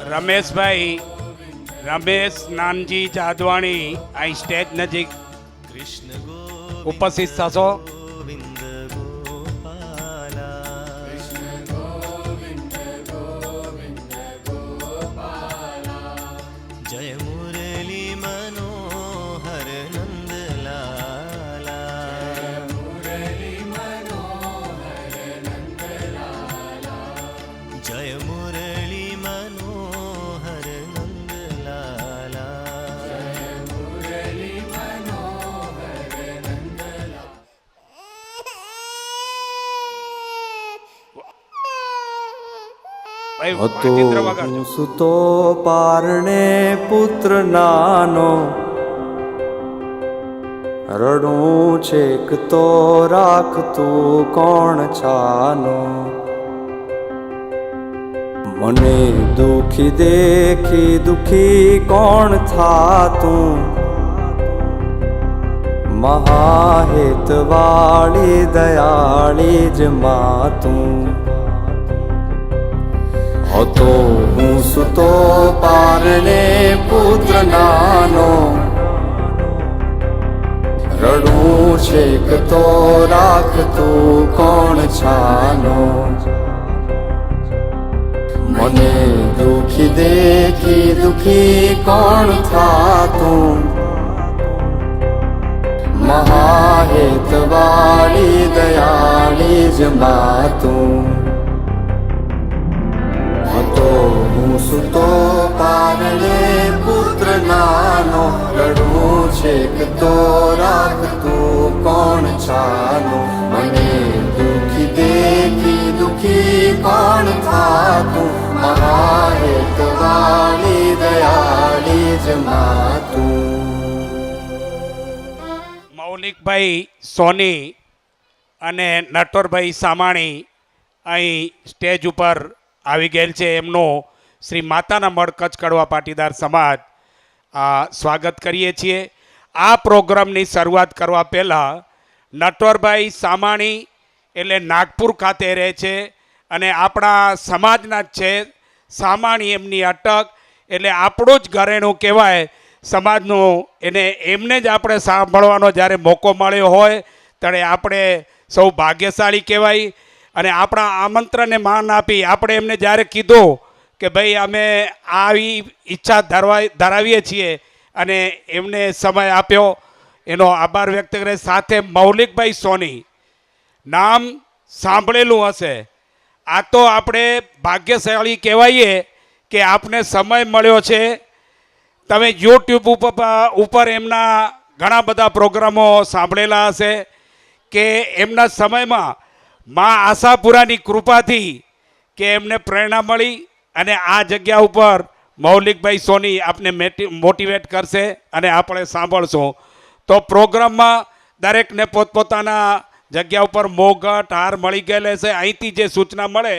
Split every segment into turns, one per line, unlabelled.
રમેશભાઈ રમેશ નાનજી જાદવાણી અહીં સ્ટેજ નજીક ઉપસ્થિત થશો.
જય મુરલી મનોહર નંદલાલા, જય મુરલી મનોહર નંદલાલા.
ભાઈ
હતો
વાજિંત્ર વગાડજો.
હું સુતો પારણે પુત્ર નાનો, રડું છેક તો રાખતું કોણ છાનો. મને દુખી દેખી દુખી કોણ થાતું, મહાહેત વાળી દયાળી જ માતું. હતો હું સુતો પારણે પુત્ર નાનો, રડું છેક તો રાખતું કોણ છાનો. મને દુખી દેખી દુખી કોણ થાતું, મહાહેત વાળી દયાળી જ માતું. હતો હું સુતો પારણે પુત્ર નાનો, રડું છેક તો રાખતું કોણ છાનો. મને દુખી દેખી દુખી કોણ થાતું, મહાહેત વાળી દયાળી જ માતું.
મૌલિકભાઈ સોની અને નટવરભાઈ સામાણી અહીં સ્ટેજ ઉપર આવી ગયેલ છે. એમનું શ્રી માતાના મઢ કચ્છ કડવા પાટીદાર સમાજ સ્વાગત કરીએ છીએ. આ પ્રોગ્રામની શરૂઆત કરવા પહેલાં નટવરભાઈ સામાણી એટલે નાગપુર ખાતે રહે છે અને આપણા સમાજના જ છે. સામાણી એમની અટક એટલે આપણું જ ઘરેણું કહેવાય સમાજનું. એને એમને જ આપણે સાંભળવાનો જ્યારે મોકો મળ્યો હોય ત્યારે આપણે સૌ ભાગ્યશાળી કહેવાય. અને આપણા આમંત્રણને માન આપી આપણે એમને જ્યારે કીધું કે ભાઈ અમે આવી ઈચ્છા ધરાવીએ છીએ અને એમને સમય આપ્યો, એનો આભાર વ્યક્ત કરે. સાથે મૌલિકભાઈ સોની નામ સાંભળેલું હશે. આ તો આપણે ભાગ્યશાળી કહેવાઈએ કે આપને સમય મળ્યો છે. તમે યુટ્યુબ ઉપર એમના ઘણા બધા પ્રોગ્રામો સાંભળેલા હશે કે એમના સમયમાં મા આશાપુરાની કૃપાથી કે એમને પ્રેરણા મળી અને આ જગ્યા ઉપર મૌલિકભાઈ સોની આપને મોટિવેટ કરશે અને આપણે સાંભળશું. તો પ્રોગ્રામમાં દરેકને પોતપોતાના જગ્યા ઉપર મોગટ હાર મળી ગયેલા છે. અહીંથી જે સૂચના મળે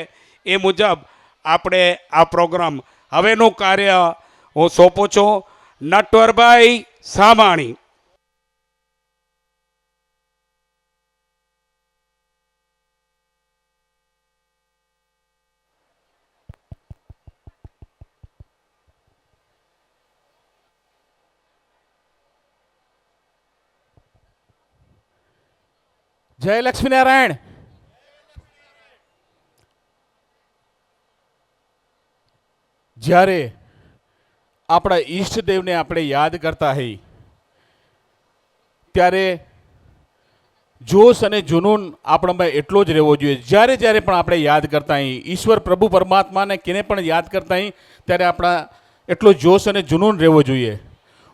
એ મુજબ આપણે આ પ્રોગ્રામ હવેનું કાર્ય હું સોંપું છું નટવરભાઈ સામાણી.
જય લક્ષ્મીનારાયણ. જ્યારે આપણા ઈષ્ટદેવને આપણે યાદ કરતા હોઈ ત્યારે જોશ અને જુનૂન આપણામાં એટલો જ રહેવો જોઈએ. જ્યારે જ્યારે પણ આપણે યાદ કરતા હોઈ ઈશ્વર પ્રભુ પરમાત્માને કેને પણ યાદ કરતા હોઈ ત્યારે આપણા એટલો જોશ અને જુનૂન રહેવો જોઈએ.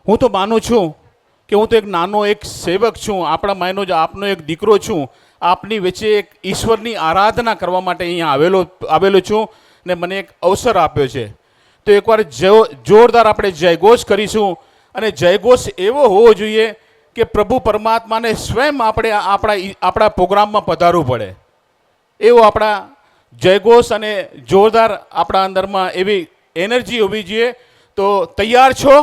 હું તો માનું છું કે હું તો એક નાનો એક સેવક છું, આપણા માયનો જ આપનો એક દીકરો છું. આપની વચ્ચે એક ઈશ્વરની આરાધના કરવા માટે અહીંયા આવેલો છું ને મને એક અવસર આપ્યો છે. તો એકવાર જોરદાર આપણે જયઘોષ કરીશું અને જયઘોષ એવો હોવો જોઈએ કે પ્રભુ પરમાત્માને સ્વયં આપણે આપણા પ્રોગ્રામમાં પધારવું પડે એવો આપણા જયઘોષ અને જોરદાર આપણા અંદરમાં એવી એનર્જી હોવી જોઈએ. તો તૈયાર છો?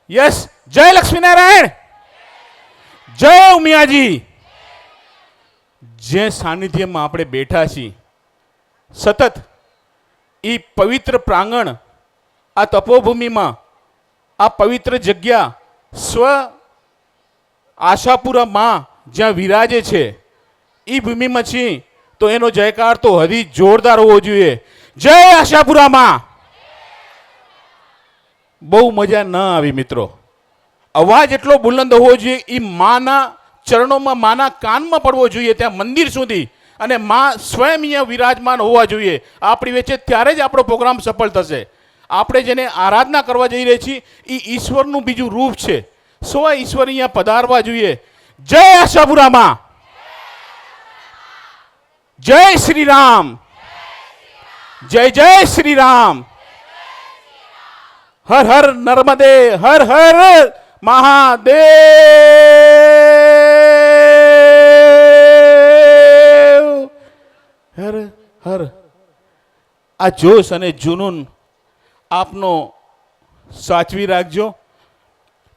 યસ. જય લક્ષ્મીનારાયણ, જય ઉમિયાજી. જે સાનિધ્યમાં આપણે બેઠા છીએ સતત એ પવિત્ર પ્રાંગણ, આ તપોભૂમિમાં, આ પવિત્ર જગ્યા સ્વ આશાપુરા માં જ્યાં વિરાજે છે એ ભૂમિમાં છીએ, તો એનો જયકાર તો હજી જોરદાર હોવો જોઈએ. જય આશાપુરા માં. બહુ મજા ન આવી મિત્રો. અવાજ એટલો બુલંદ હોવો જોઈએ, એ માના ચરણોમાં, માના કાનમાં પડવો જોઈએ ત્યાં મંદિર સુધી, અને માં સ્વયં અહીંયા વિરાજમાન હોવા જોઈએ આપણી વચ્ચે, ત્યારે જ આપણો પ્રોગ્રામ સફળ થશે. આપણે જેને આરાધના કરવા જઈ રહ્યા છીએ એ ઈશ્વરનું બીજું રૂપ છે. સ્વ ઈશ્વર અહીંયા પધારવા જોઈએ. જય આશાપુરામાં. જય શ્રી રામ. જય જય શ્રી રામ. હર હર નર્મદે, હર હર મહાદેવ. હર હર. આ જોશ અને જુનૂન આપનો સાચવી રાખજો.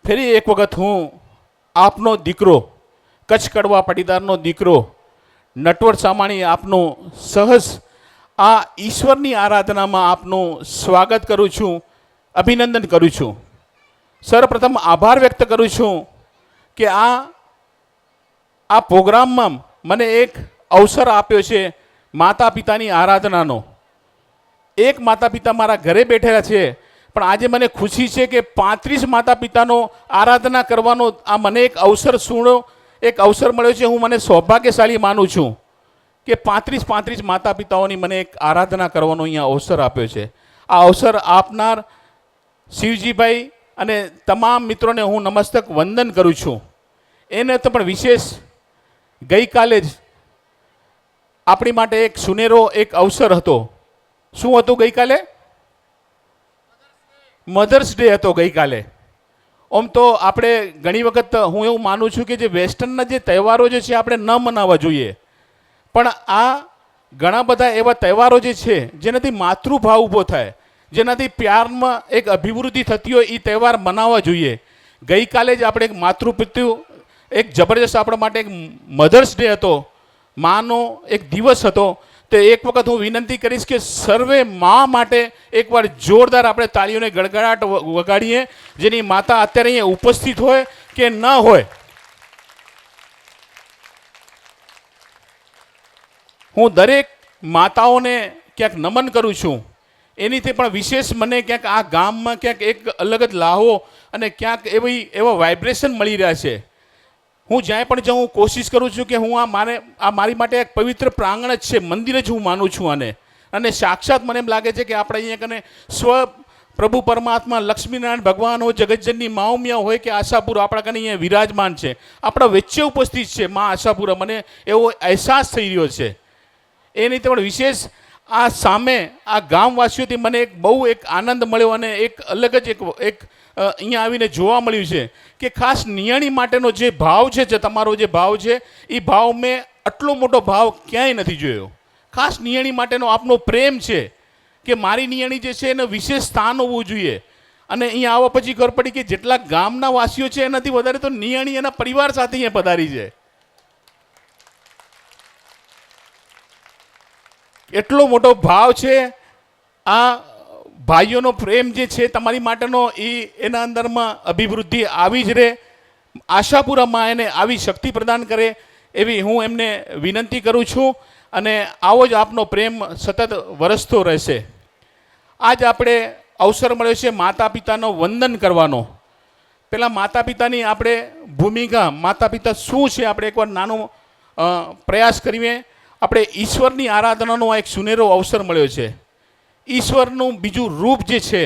ફરી એક વખત હું આપનો દીકરો, કચ્છ કડવા પાટીદારનો દીકરો નટવર સામાણી આપનું સહજ આ ઈશ્વરની આરાધનામાં આપનું સ્વાગત કરું છું, અભિનંદન કરું છું. સર્વપ્રથમ આભાર વ્યક્ત કરું છું કે આ પ્રોગ્રામમાં મને એક અવસર આપ્યો છે માતા પિતાની આરાધનાનો. એક માતા પિતા મારા ઘરે બેઠેલા છે, પણ આજે મને ખુશી છે કે 35 માતા પિતાનો આરાધના કરવાનો આ મને એક અવસર મળ્યો છે. હું મને સૌભાગ્યશાળી માનું છું કે 35 માતા પિતાઓની મને એક આરાધના કરવાનો અહીંયા અવસર આપ્યો છે. આ અવસર આપનાર શિવજીભાઈ અને તમામ મિત્રોને હું નમસ્તક વંદન કરું છું. એને તો પણ વિશેષ ગઈકાલે જ આપણી માટે એક સુનેરો એક અવસર હતો. શું હતું ગઈકાલે? મધર્સ ડે હતો ગઈકાલે. આમ તો આપણે ઘણી વખત હું એવું માનું છું કે જે વેસ્ટર્નના જે તહેવારો જે છે આપણે ન મનાવવા જોઈએ, પણ આ ઘણા બધા એવા તહેવારો જે છે જેનાથી માતૃભાવ ઊભો થાય, જેનાથી પ્યારમાં એક અભિવૃદ્ધિ થતી હોય, એ તહેવાર મનાવવા જોઈએ. ગઈકાલે જ આપણે એક માતૃપિતૃ એક જબરજસ્ત આપણા માટે એક મધર્સ ડે હતો, માનો એક દિવસ હતો. તો એક વખત હું વિનંતી કરીશ કે સર્વે મા માટે એકવાર જોરદાર આપણે તાળીઓને ગડગડાટ વગાડીએ, જેની માતા અત્યારે અહીંયા ઉપસ્થિત હોય કે ન હોય. હું દરેક માતાઓને ક્યાંક નમન કરું છું. એનીથી પણ વિશેષ મને ક્યાંક આ ગામમાં ક્યાંક એક અલગ જ લાહો અને ક્યાંક એવા વાઇબ્રેશન મળી રહ્યા છે. હું જ્યાં પણ જાઉં કોશિશ કરું છું કે હું મારી માટે એક પવિત્ર પ્રાંગણ જ છે, મંદિર જ હું માનું છું આને. અને સાક્ષાત મને એમ લાગે છે કે આપણે અહીંયા કને સ્વ પ્રભુ પરમાત્મા લક્ષ્મીનારાયણ ભગવાન હોય, જગતજનની માઉમિયા હોય કે આશાપુરા આપણા કને અહીંયા વિરાજમાન છે, આપણા વચ્ચે ઉપસ્થિત છે મા આશાપુરા. મને એવો અહેસાસ થઈ રહ્યો છે. એ નહીં પણ વિશેષ આ સામે આ ગામવાસીઓથી મને એક બહુ એક આનંદ મળ્યો અને એક અલગ જ એક અહીંયા આવીને જોવા મળ્યું છે કે ખાસ નિયાણી માટેનો જે ભાવ છે, તમારો જે ભાવ છે, એ ભાવ મેં આટલો મોટો ભાવ ક્યાંય નથી જોયો. ખાસ નિયાણી માટેનો આપનો પ્રેમ છે કે મારી નિયાણી જે છે એને વિશેષ સ્થાન હોવું જોઈએ. અને અહીંયા આવવા પછી ખબર પડી કે જેટલા ગામના વાસીઓ છે એનાથી વધારે તો નિયાણી એના પરિવાર સાથે અહીંયા પધારી છે. એટલો મોટો ભાવ છે. આ ભાઈઓનો પ્રેમ જે છે તમારી માટેનો, એના અંદરમાં અભિવૃદ્ધિ આવી જ રહે. આશાપુરામાં એને આવી શક્તિ પ્રદાન કરે એવી હું એમને વિનંતી કરું છું. અને આવો જ આપનો પ્રેમ સતત વરસતો રહેશે. આજ આપણે અવસર મળ્યો છે માતા પિતાનો વંદન કરવાનો. પહેલાં માતા પિતાની આપણે ભૂમિકા, માતા પિતા શું છે, આપણે એકવાર નાનો પ્રયાસ કરીએ. આપણે ઈશ્વરની આરાધનાનો એક સુનેરો અવસર મળ્યો છે. ઈશ્વરનું બીજું રૂપ જે છે,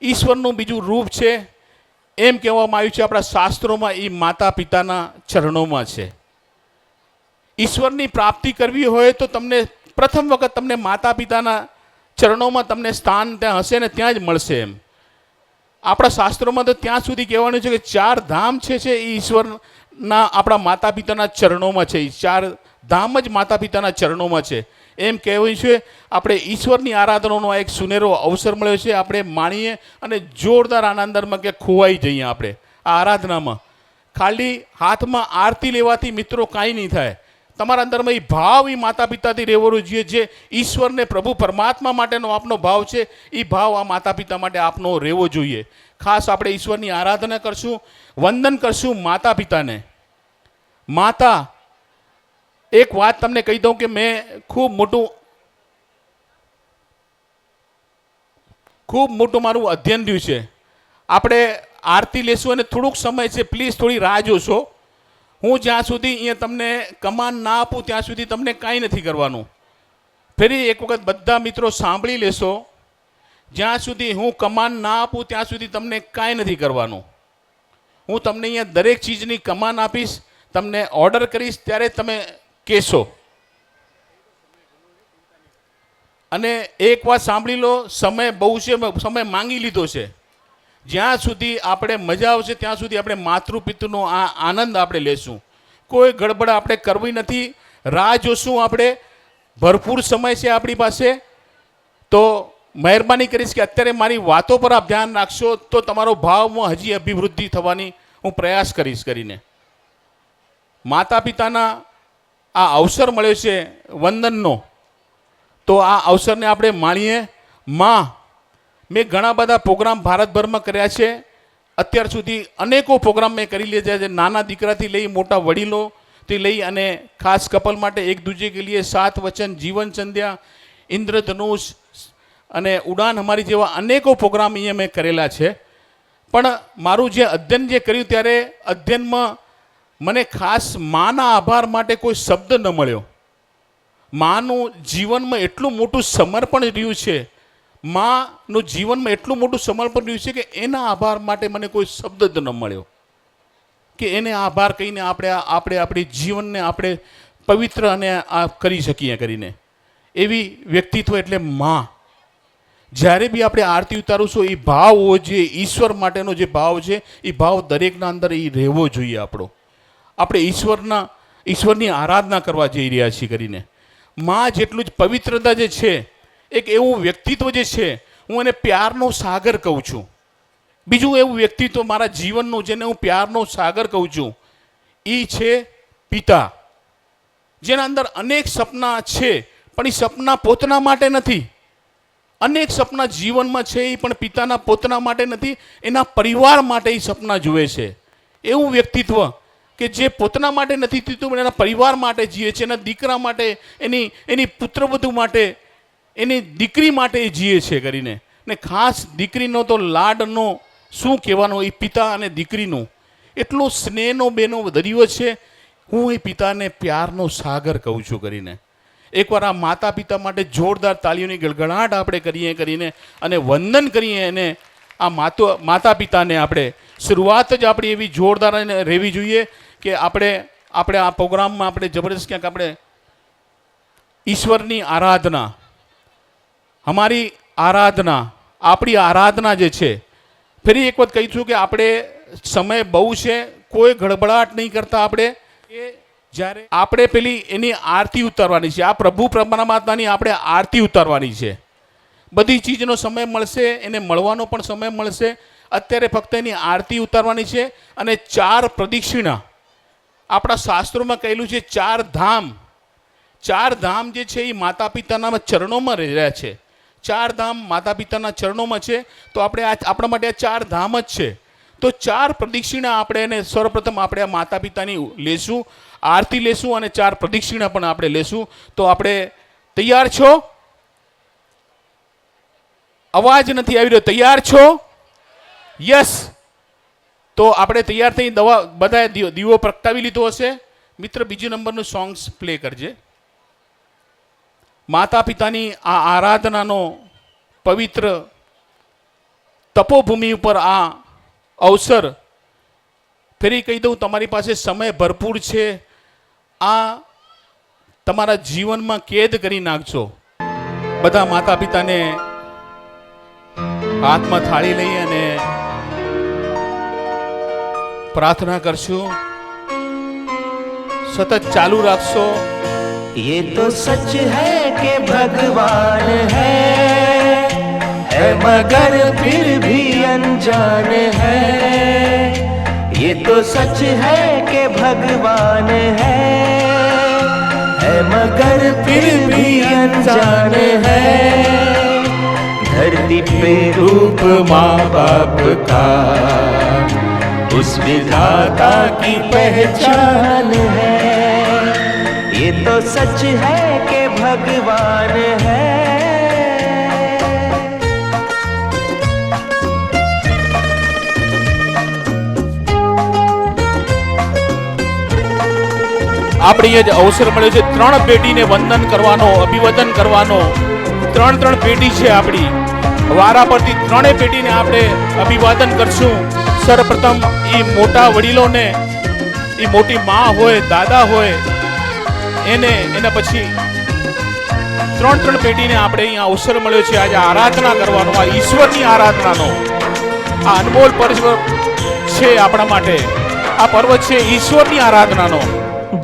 ઈશ્વરનું બીજું રૂપ છે એમ કહેવામાં આવ્યું છે આપણા શાસ્ત્રોમાં, એ માતા પિતાના ચરણોમાં છે. ઈશ્વરની પ્રાપ્તિ કરવી હોય તો તમને પ્રથમ વખત તમને માતા પિતાના ચરણોમાં તમને સ્થાન ત્યાં હશે ને ત્યાં જ મળશે. એમ આપણા શાસ્ત્રોમાં તો ત્યાં સુધી કહેવાનું છે કે 4 ધામ છે એ ઈશ્વરના આપણા માતા પિતાના ચરણોમાં છે. 4 ધામ જ માતા પિતાના ચરણોમાં છે એમ કહેવાય છે. આપણે ઈશ્વરની આરાધનાનો એક સુનેરો અવસર મળ્યો છે. આપણે માણીએ અને જોરદાર આનંદમાં કે ખોવાઈ જઈએ આપણે આ આરાધનામાં. ખાલી હાથમાં આરતી લેવાથી મિત્રો કાંઈ નહીં થાય. તમારા અંદરમાં એ ભાવ એ માતા પિતાથી રહેવો જોઈએ. જે ઈશ્વરને પ્રભુ પરમાત્મા માટેનો આપનો ભાવ છે એ ભાવ આ માતા પિતા માટે આપનો રહેવો જોઈએ. ખાસ આપણે ઈશ્વરની આરાધના કરશું, વંદન કરશું માતા પિતાને. માતા, એક વાત તમને કહી દઉં કે મેં ખૂબ મોટું મારું અધ્યયન રહ્યું છે. આપણે આરતી લેશું અને થોડુંક સમય છે, પ્લીઝ થોડી રાહ જોશો. હું જ્યાં સુધી અહીંયા તમને કમાન ના આપું ત્યાં સુધી તમને કાંઈ નથી કરવાનું. ફરી એક વખત બધા મિત્રો સાંભળી લેશો. જ્યાં સુધી હું કમાન ના આપું ત્યાં સુધી તમને કાંઈ નથી કરવાનું. હું તમને અહીંયા દરેક ચીજની કમાન આપીશ, તમને ઓર્ડર કરીશ, ત્યારે તમે કહેશો. અને એક વાત સાંભળી લો, સમય બહુ છે, સમય માંગી લીધો છે. જ્યાં સુધી આપણે મજા આવશે ત્યાં સુધી આપણે માતૃ પિતૃનો આ આનંદ આપણે લેશું. કોઈ ગડબડ આપણે કરવી નથી. રાહ જોશું આપણે. ભરપૂર સમય છે આપણી પાસે. તો મહેરબાની કરીશ કે અત્યારે મારી વાતો પર આપ ધ્યાન રાખશો તો તમારો ભાવમાં હજી અભિવૃદ્ધિ થવાની હું પ્રયાસ કરીશ કરીને. માતા પિતાના આ અવસર મળ્યો છે વંદનનો, તો આ અવસરને આપણે માણીએ. માં, મેં ઘણા બધા પ્રોગ્રામ ભારતભરમાં કર્યા છે. અત્યાર સુધી અનેકો પ્રોગ્રામ મેં કરી લીધા છે. નાના દીકરાથી લઈ મોટા વડીલોથી લઈ અને ખાસ કપલ માટે એક દૂજે કે લીએ 7 વચન, જીવન સંધ્યા, ઇન્દ્રધનુષ અને ઉડાન હમારી જેવા અનેકો પ્રોગ્રામ અહીંયા મેં કરેલા છે. પણ મારું જે અધ્યયન જે કર્યું ત્યારે અધ્યયનમાં મને ખાસ માના આભાર માટે કોઈ શબ્દ ન મળ્યો. માનું જીવનમાં એટલું મોટું સમર્પણ રહ્યું છે, માનું જીવનમાં એટલું મોટું સમર્પણ રહ્યું છે કે એના આભાર માટે મને કોઈ શબ્દ જ ન મળ્યો કે એને આભાર કહીને આપણે આપણી જીવનને આપણે પવિત્ર અને આ કરી શકીએ કરીને. એવી વ્યક્તિત્વ એટલે માં. જ્યારે બી આપણે આરતી ઉતારીશું એ ભાવ હોવો જોઈએ. ઈશ્વર માટેનો જે ભાવ છે એ ભાવ દરેકના અંદર એ રહેવો જોઈએ આપણો. આપણે ઈશ્વરની આરાધના કરવા જઈ રહ્યા છીએ કરીને. માં જેટલું જ પવિત્રતા જે છે, એક એવું વ્યક્તિત્વ જે છે, હું એને પ્યારનો સાગર કહું છું. બીજું એવું વ્યક્તિત્વ મારા જીવનનું જેને હું પ્યારનો સાગર કહું છું એ છે પિતા. જેના અંદર અનેક સપના છે, પણ એ સપના પોતાના માટે નથી. અનેક સપના જીવનમાં છે એ પણ પિતાના પોતાના માટે નથી, એના પરિવાર માટે એ સપના જુએ છે. એવું વ્યક્તિત્વ કે જે પોતાના માટે નથી જીવતું પણ એના પરિવાર માટે જીવે છે, એના દીકરા માટે, એની પુત્રવધુ માટે, એની દીકરી માટે એ જીવે છે કરીને. ને ખાસ દીકરીનો તો લાડનો શું કહેવાનો, એ પિતા અને દીકરીનું એટલો સ્નેહનો બેનો દરિયો છે. હું એ પિતાને પ્યારનો સાગર કહું છું કરીને. એકવાર આ માતા પિતા માટે જોરદાર તાળીઓની ગળગળાટ આપણે કરીએ કરીને અને વંદન કરીએ. એને આ માતા પિતાને આપણે શરૂઆત જ આપણી એવી જોરદાર રહેવી જોઈએ કે આપણે આ પ્રોગ્રામમાં આપણે જબરદસ્ત ક્યાંક આપણે ઈશ્વરની આરાધના, અમારી આરાધના, આપણી આરાધના જે છે, ફરી એક વખત કહીશું કે આપણે સમય બહુ છે, કોઈ ગડબડાટ નહીં કરતા. આપણે જ્યારે આપણે પેલી એની આરતી ઉતારવાની છે, આ પ્રભુ પરમાત્માની આપણે આરતી ઉતારવાની છે. બધી ચીજનો સમય મળશે, એને મળવાનો પણ સમય મળશે. અત્યારે ફક્ત એની આરતી ઉતારવાની છે. અને 4 પ્રદક્ષિણા આપણા શાસ્ત્રોમાં કહેલું છે. 4 ધામ જે છે એ માતા પિતાના ચરણોમાં રહ્યા છે. 4 ધામ માતા પિતાના ચરણોમાં છે. તો આપણે આપણા માટે આ 4 ધામ જ છે. તો 4 પ્રદક્ષિણા આપણે એને સર્વપ્રથમ આપણે આ માતા પિતાની લેશું, આરતી લેશું અને 4 પ્રદક્ષિણા પણ આપણે લેશું. તો આપણે તૈયાર છો? અવાજ નથી આવી રહ્યો. તૈયાર છો? યસ. તો આપણે તૈયાર થઈ બધા દીવો પ્રગટાવી લીધો હશે. મિત્ર, બીજી નંબરનું સોંગ્સ પ્લે કરજે. માતા પિતાની આ આરાધનાનો પવિત્ર તપોભૂમિ ઉપર આ અવસર, ફરી કહી દઉં, તમારી પાસે સમય ભરપૂર છે. આ તમારા જીવનમાં કેદ કરી નાખજો. બધા માતા પિતાને હાથમાં થાળી લઈ અને પ્રાર્થના કરશું. સતત ચાલુ રાખશો.
ये तो सच है कि भगवान है मगर फिर भी अनजान है. ये तो सच है कि भगवान है है मगर फिर भी अनजान है। धरती पे रूप माँ बाप का उस विधाता की पहचान है। ये तो सच है कि भगवान है।
આપણે એ જ અવસર મળ્યો છે ત્રણ પેઢીને વંદન કરવાનો, અભિવાદન કરવાનો. ત્રણ પેઢી છે આપણી. વારા પરથી ત્રણેય પેઢીને આપણે અભિવાદન કરશું. સર્વપ્રથમ એ મોટા વડીલોને, એ મોટી માં હોય, દાદા હોય, એના પછી ત્રણ પેઢીને આપણે અહીંયા અવસર મળ્યો છે આજે આરાધના કરવાનો, આ ઈશ્વરની આરાધનાનો. આ અનમોલ પર્વ છે આપણા માટે. આ પર્વ છે ઈશ્વરની આરાધનાનો.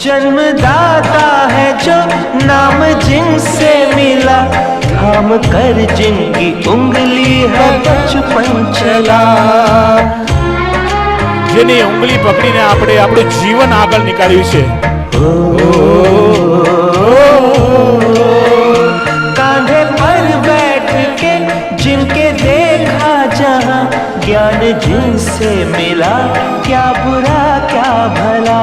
जन्मदाता है जो नाम जिनसे मिला, थाम कर जिनकी उंगली है बचपन चला।
જેની ઉંગલી પકડીને આપણે આપણું જીવન આગળ નીકાળ્યું છે.
कांधे पर बैठ के जिनके देखा जहां, ज्ञान जिनसे मिला क्या बुरा क्या भला।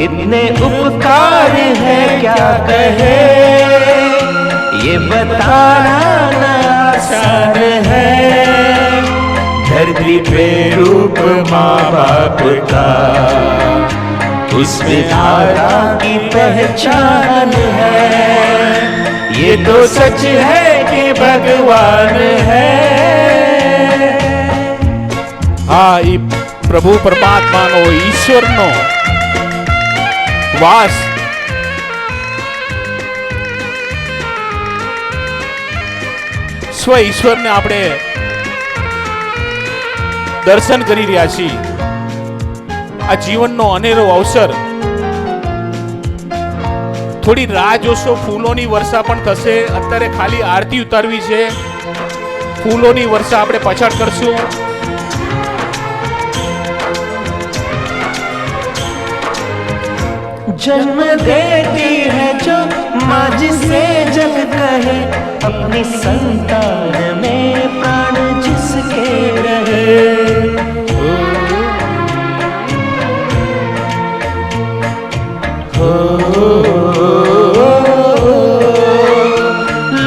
इतने उपकार है क्या कहे, ये बताना न आसान है। धरती पे रूप माँ बाप का उस विधाता की पहचान है। ये तो सच है कि भगवान है।
આ ઈ પ્રભુ પરમાત્માનો, ઈશ્વરનો વાસ. સ્વ ઈશ્વરને આપણે દર્શન કરી રહ્યા છીએ. આ જીવનનો અનેરો અવસર. થોડી રાહ જોશો, ફૂલોની વર્ષા પણ થશે. અત્યારે ખાલી આરતી ઉતારવી છે. ફૂલોની વર્ષા આપણે પછાડ કરશું.
जन्म देती है जो माँ जिसे जग कहे, अपनी संतान में प्राण जिसके रहे।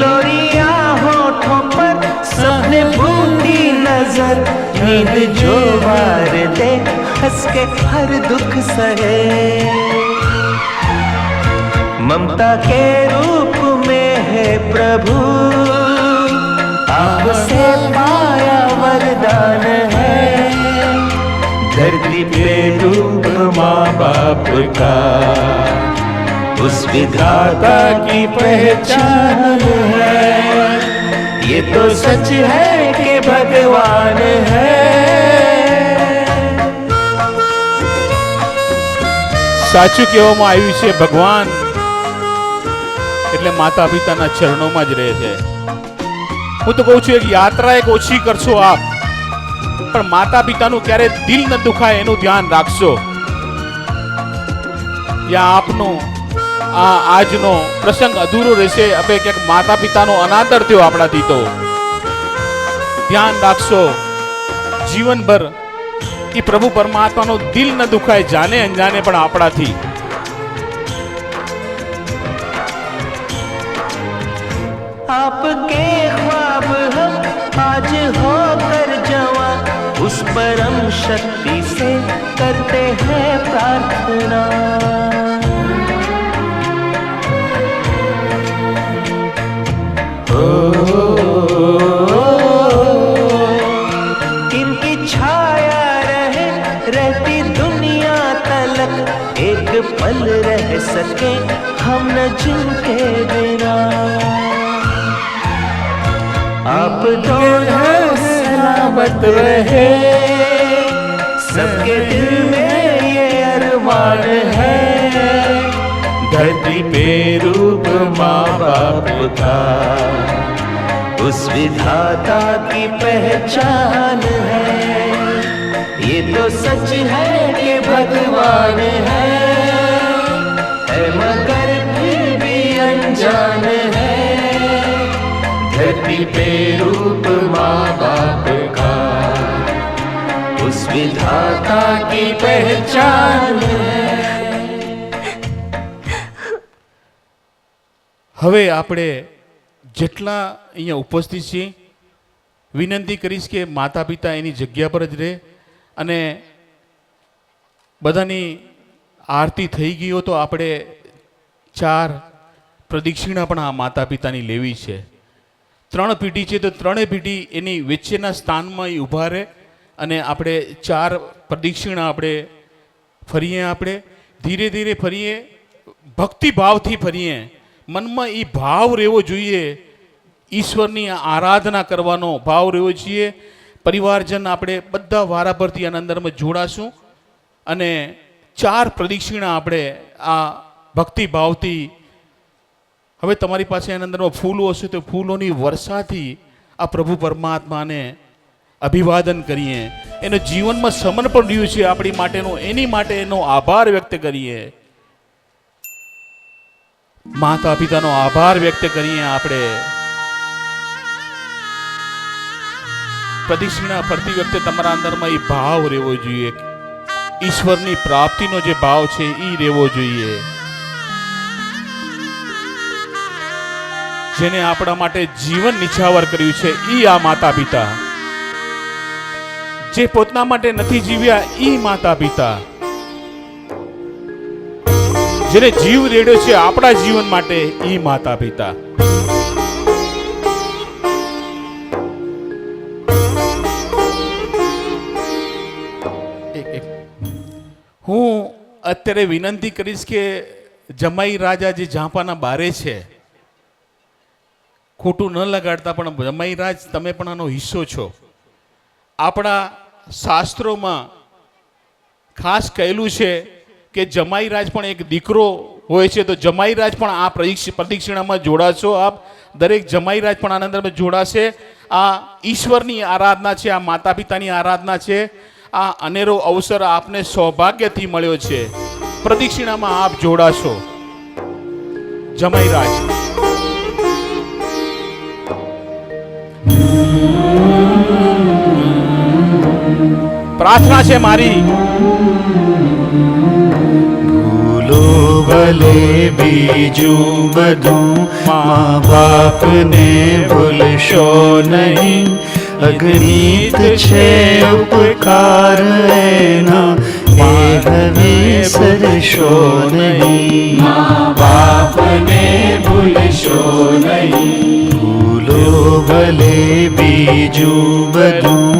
लोरिया होठों पर सबने बूंदी नजर, नींद जो वार दे हंस के हर दुख सहे। ममता के रूप में है प्रभु, आपसे पाया वरदान है। धरती पे रूप माँ बाप का उस विधाता की पहचान है। ये तो सच है कि भगवान है।
સાચું કહેવામાં આવ્યું છે, ભગવાન એટલે માતા પિતાના ચરણોમાં જ રહે છે. હું તો કહું છું એક યાત્રા એક ઓછી કરશો આપ, પણ માતા પિતાનું ક્યારે દિલ ન દુખાય એનું ધ્યાન રાખશો. યા આપનો આજનો પ્રસંગ અધૂરો રહેશે હવે ક્યાંક માતા પિતાનો અનાદર થયો આપણાથી. તો ધ્યાન રાખશો જીવનભર કે પ્રભુ પરમાત્માનો દિલ ન દુખાય જાને અંજાને પણ આપણાથી.
आपके ख्वाब हम आज होकर जवां, उस परम शक्ति से करते हैं प्रार्थना। इनकी छाया रहे रहती दुनिया तलक, एक पल रह सके हम न जिनके बिना। आप दोनों सलामत रहे, सबके दिल में ये अरमान है। धरती पे रूप माँ बाप का उस विधाता की पहचान है। ये तो सच है कि भगवान है। है मगर फिर भी अनजान है, धरती पे रूप माँ बाप का उस विधाता की पहचान है।
હવે આપણે જેટલા અહીંયા ઉપસ્થિત છીએ વિનંતી કરીશ કે માતા પિતા એની જગ્યા પર જ રહે અને બધાની આરતી થઈ ગઈ હોય તો આપણે 4 પ્રદક્ષિણા પણ આ માતા પિતાની લેવી છે. 3 પીઢી છે તો 3 પીઢી એની વચ્ચેના સ્થાનમાં એ ઊભા રહે અને આપણે 4 પ્રદક્ષિણા આપણે ફરીએ. આપણે ધીરે ધીરે ફરીએ, ભક્તિભાવથી ફરીએ. મનમાં એ ભાવ રહેવો જોઈએ, ઈશ્વરની આરાધના કરવાનો ભાવ રહેવો જોઈએ. પરિવારજન આપણે બધા વારાફરતી આના અંદરમાં જોડાશું અને 4 પ્રદક્ષિણા આપણે આ ભક્તિભાવથી. હવે તમારી પાસે આના અંદરમાં ફૂલો હશે તો ફૂલોની વર્ષાથી આ પ્રભુ પરમાત્માને અભિવાદન કરીએ. એનો જીવનમાં સમર્પણ રહ્યું છે આપણી માટેનો, એની માટે એનો આભાર વ્યક્ત કરીએ. માતા પિતાનો આભાર વ્યક્ત કરીએ. આપણે પ્રદક્ષિણા ફરતી વખતે તમારા અંદરમાં એ ભાવ રહેવો જોઈએ, ઈશ્વરની પ્રાપ્તિનો જે ભાવ છે એ રહેવો જોઈએ. જેને આપણા માટે જીવન નિછાવર કર્યું છે એ આ માતા પિતા, જે પોતાના માટે નથી જીવ્યા એ માતા પિતા, જેને જીવ રેડ્યો છે આપણા જીવન માટે એ માતા પિતા. હું અત્યારે વિનંતી કરીશ કે જમાઈ રાજા જે ઝાંપાના બારે છે, ખોટું ન લગાડતા, પણ જમાઈ રાજ તમે પણ આનો હિસ્સો છો. આપણા શાસ્ત્રોમાં ખાસ કહેલું છે કે જમાઈ રાજ પણ એક દીકરો હોય છે, તો જમાઈ રાજ પણ આ પ્રદક્ષિણામાં જોડાશો. આપ દરેક જમાઈ રાજ પણ આના અંદર જોડાશે. આ ઈશ્વરની આરાધના છે, આ માતા પિતાની આરાધના છે. આ અનેરો અવસર આપને સૌભાગ્યથી મળ્યો છે. પ્રદક્ષિણામાં આપ જોડાશો. જમાઈ રાજ પ્રાર્થના છે મારી.
ભૂલો ભલે બીજું બધું, મા બાપને ભૂલશો નહીં. અગણિત છે ઉપકાર એના, એ હવે સરશો નહીં. મા બાપને ભૂલશો નહીં. ભૂલો ભલે બીજું બધું,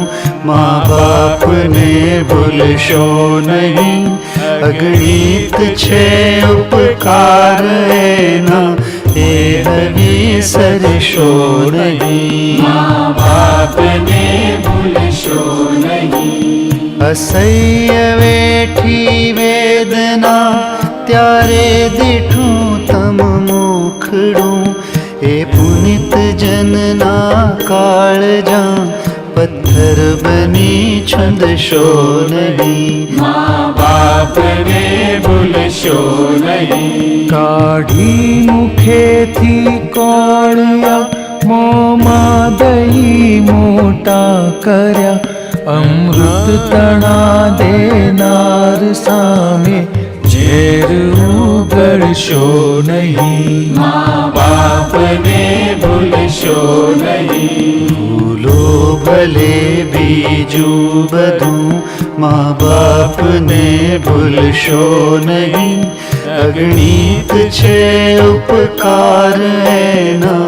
મા બાપને ભૂલશો નહીં. અગણિત છે ઉપકાર એના, એ હવે સરશો નહીં. મા બાપને ભૂલશો નહીં. અસહ્ય વેઠી વેદના ત્યારે દીઠું તમ મુખડું, એ પુનિત જનના કાળજા પથ્થર બની છંદશો નહીં. મા બાપને ભૂલશો નહીં. કાઢી મુખેથી કોળિયા, મોંમાં દહીં મોટા કર્યા. અમૃત તણા દેનાર સામે ઝેર ઉગળશો નહીં. મા બાપને ભૂલશો નહીં. ભૂલો ભલે બીજું બધું, મા બાપને ભૂલશો નહીં. અગણિત છે ઉપકાર એના,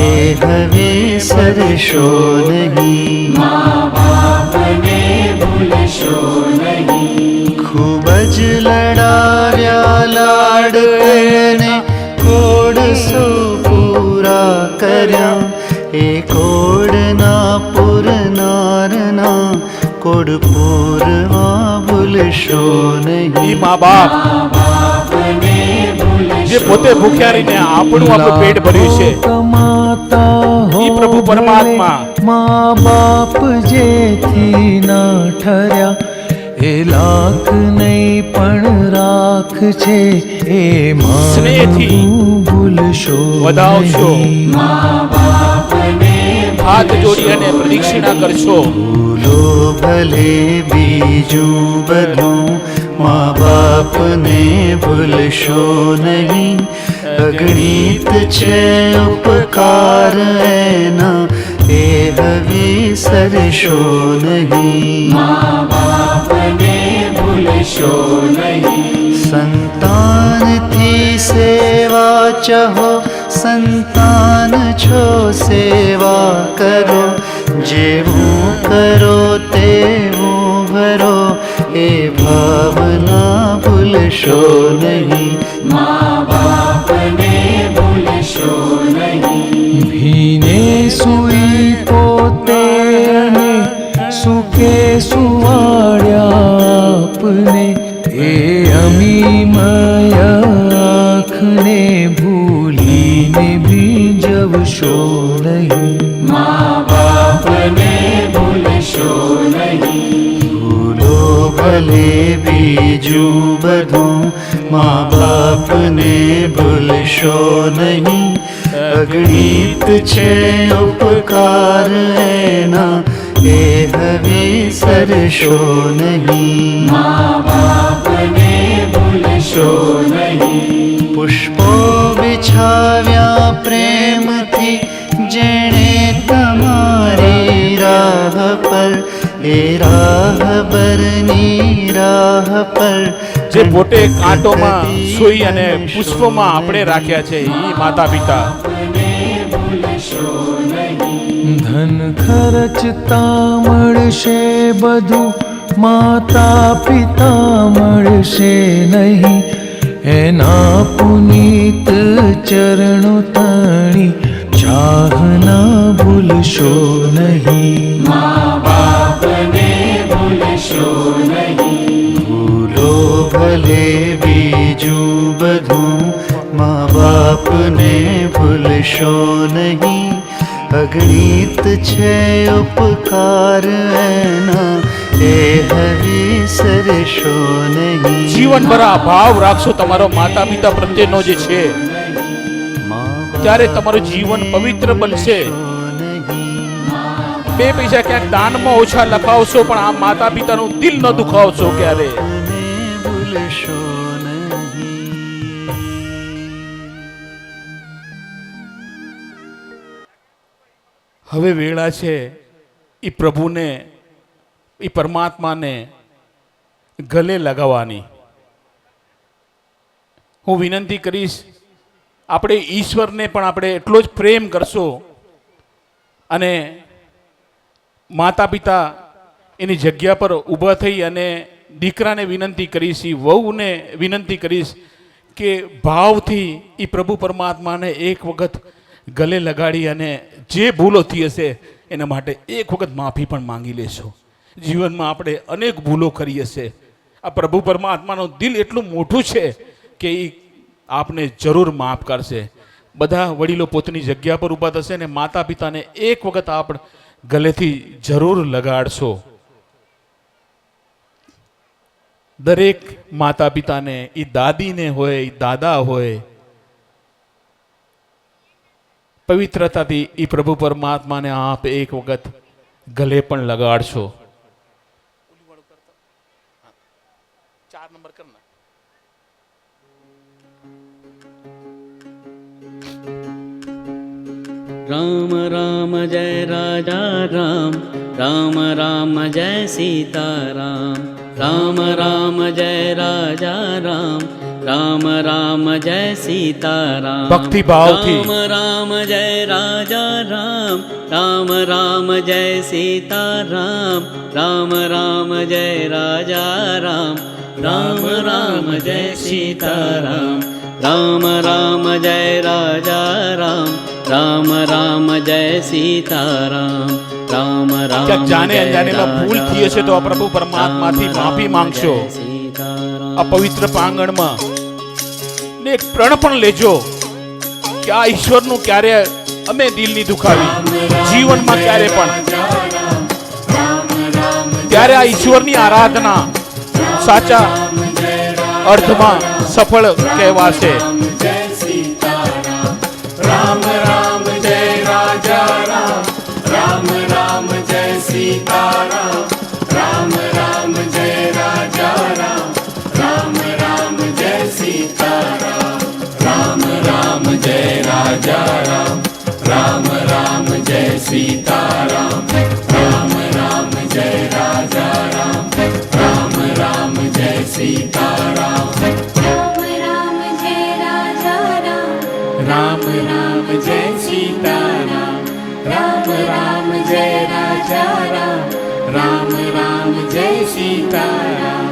એ હવે સરશો નહીં. મા બાપને ભૂલશો નહીં. ખૂબ જ લડાર્યા લાડને, કોડસો પૂરા કર્યા. એ કોડના પૂરનારના, કોડ પૂરવા ભૂલશો નહીં.
મા બાપ જે પોતે ભૂખ્યા રહીને આપણું પેટ ભર્યું છે, ઈ પ્રભુ પરમાત્મા.
મા બાપ જેથી ના ઠર્યા, એ લાખ નહીં પણ રાખ છે એ
સ્નેહથી
માનું ભૂલશો
વધાવશો.
નહીં.
હાથ જોડી અને પ્રદક્ષિણા કરશો.
ભૂલો ભલે બીજું બધું મા બાપને ભૂલશો નહીં. અગણિત છે ઉપકાર એના એ હવે સરશો નહીં. સંતાનથી સેવા ચાહો સંતાન છો સેવા કરો. જેવું કરો તેવું ભરો એ ભાવના ભૂલશો નહીં.
ભીને સુઈ પોતે અને સુકે સુવાડ્યા આપને એ અમીમય આંખને ભૂલીને ભીંજવશો નહીં.
ભૂલો ભલે બીજું બધું મા બાપને ભૂલશો નહીં. અગણિત છે ઉપકાર એના એ હવે સરશો નહીં. પુષ્પો બિછાવ્યા પ્રેમથી જેણે તમારી રાહ પર એ રાહબરની રાહ પર
જે પોતે કાંટોમાં સુઈ અને પુષ્પોમાં આપણે રાખ્યા છે એ માતા પિતા.
ધન ખર્ચતા મળશે બધું માતા પિતા મળશે નહીં. એના પુનીત ચરણો તાણી ચાહના ભૂલશો નહીં.
ભૂલો ભલે બીજું બધું મા બાપને ભૂલશો નહીં. અગણિત છે ઉપકાર એના એ હવે સરશો નહીં.
જીવનભર આ ભાવ રાખશો તમારો માતા પિતા પ્રત્યેનો જે છે ત્યારે તમારું જીવન પવિત્ર બનશે. બે પૈસા ક્યાંક દાનમાં ઓછા લખાવશો પણ આ માતા પિતાનું દિલ ન દુખાવશો ક્યારે.
ભૂલશો
હવે વેળા છે એ પ્રભુને એ પરમાત્માને ગલે લગાવવાની. હું વિનંતી કરીશ આપણે ઈશ્વરને પણ આપણે એટલો જ પ્રેમ કરશો અને માતા પિતા એની જગ્યા પર ઊભા થઈ અને દીકરાને વિનંતી કરીશ, એ વહુને વિનંતી કરીશ કે ભાવથી એ પ્રભુ પરમાત્માને એક વખત ગલે લગાડી અને જે ભૂલો થઈ હશે એના માટે એક વખત માફી પણ માંગી લેશો. જીવનમાં આપણે અનેક ભૂલો કરી હશે. આ પ્રભુ પરમાત્માનું દિલ એટલું મોટું છે કે એ આપને જરૂર માફ કરશે. બધા વડીલો પોતાની જગ્યા પર ઊભા થશે અને માતા પિતાને એક વખત આપણે ગલેથી જરૂર લગાડશો. દરેક માતા પિતાને, એ દાદીને હોય, એ દાદા હોય, પવિત્રતાથી એ પ્રભુ પરમાત્માને આપ એક વખત ગલે પણ લગાડશો. 4 નંબર કરના.
राम राम जय राजा राम, राम राम जय सीता राम, राम राम जय राजा राम, राम राम जय सीता राम.
ભક્તિ ભાવથી
राम राम जय राजा राम, राम राम जय सीता राम, राम राम जय राजा राम, राम राम जय सीता राम, राम राम जय राजा राम, राम राम जय सीता राम, राम राम
ક્યાંક જાણે અજાણેમાં ભૂલ થઈ હશે તો આ પ્રભુ પરમાત્માથી માફી માંગશો. આ પવિત્ર પ્રાંગણમાં ને એક પ્રણ પણ લેજો કે આ ઈશ્વરનું ક્યારે અમે દિલ ની દુખાવી જીવનમાં ક્યારે પણ, ત્યારે આ ઈશ્વરની આરાધના સાચા અર્થમાં સફળ કહેવાશે.
राम राम जय राजा राम, राम राम जय सीता राम, राम राम जय राजा राम, राम राम जय सीता राम, राम राम जय राजा राम, राम राम जय सीता राम, राम राम जय राजा राम, राम राम जय सीता राम,
राम राम जय राजा राम,
राम राम जय सीता राम, राम राम जय राजा राम, राम राम जय सीता राम,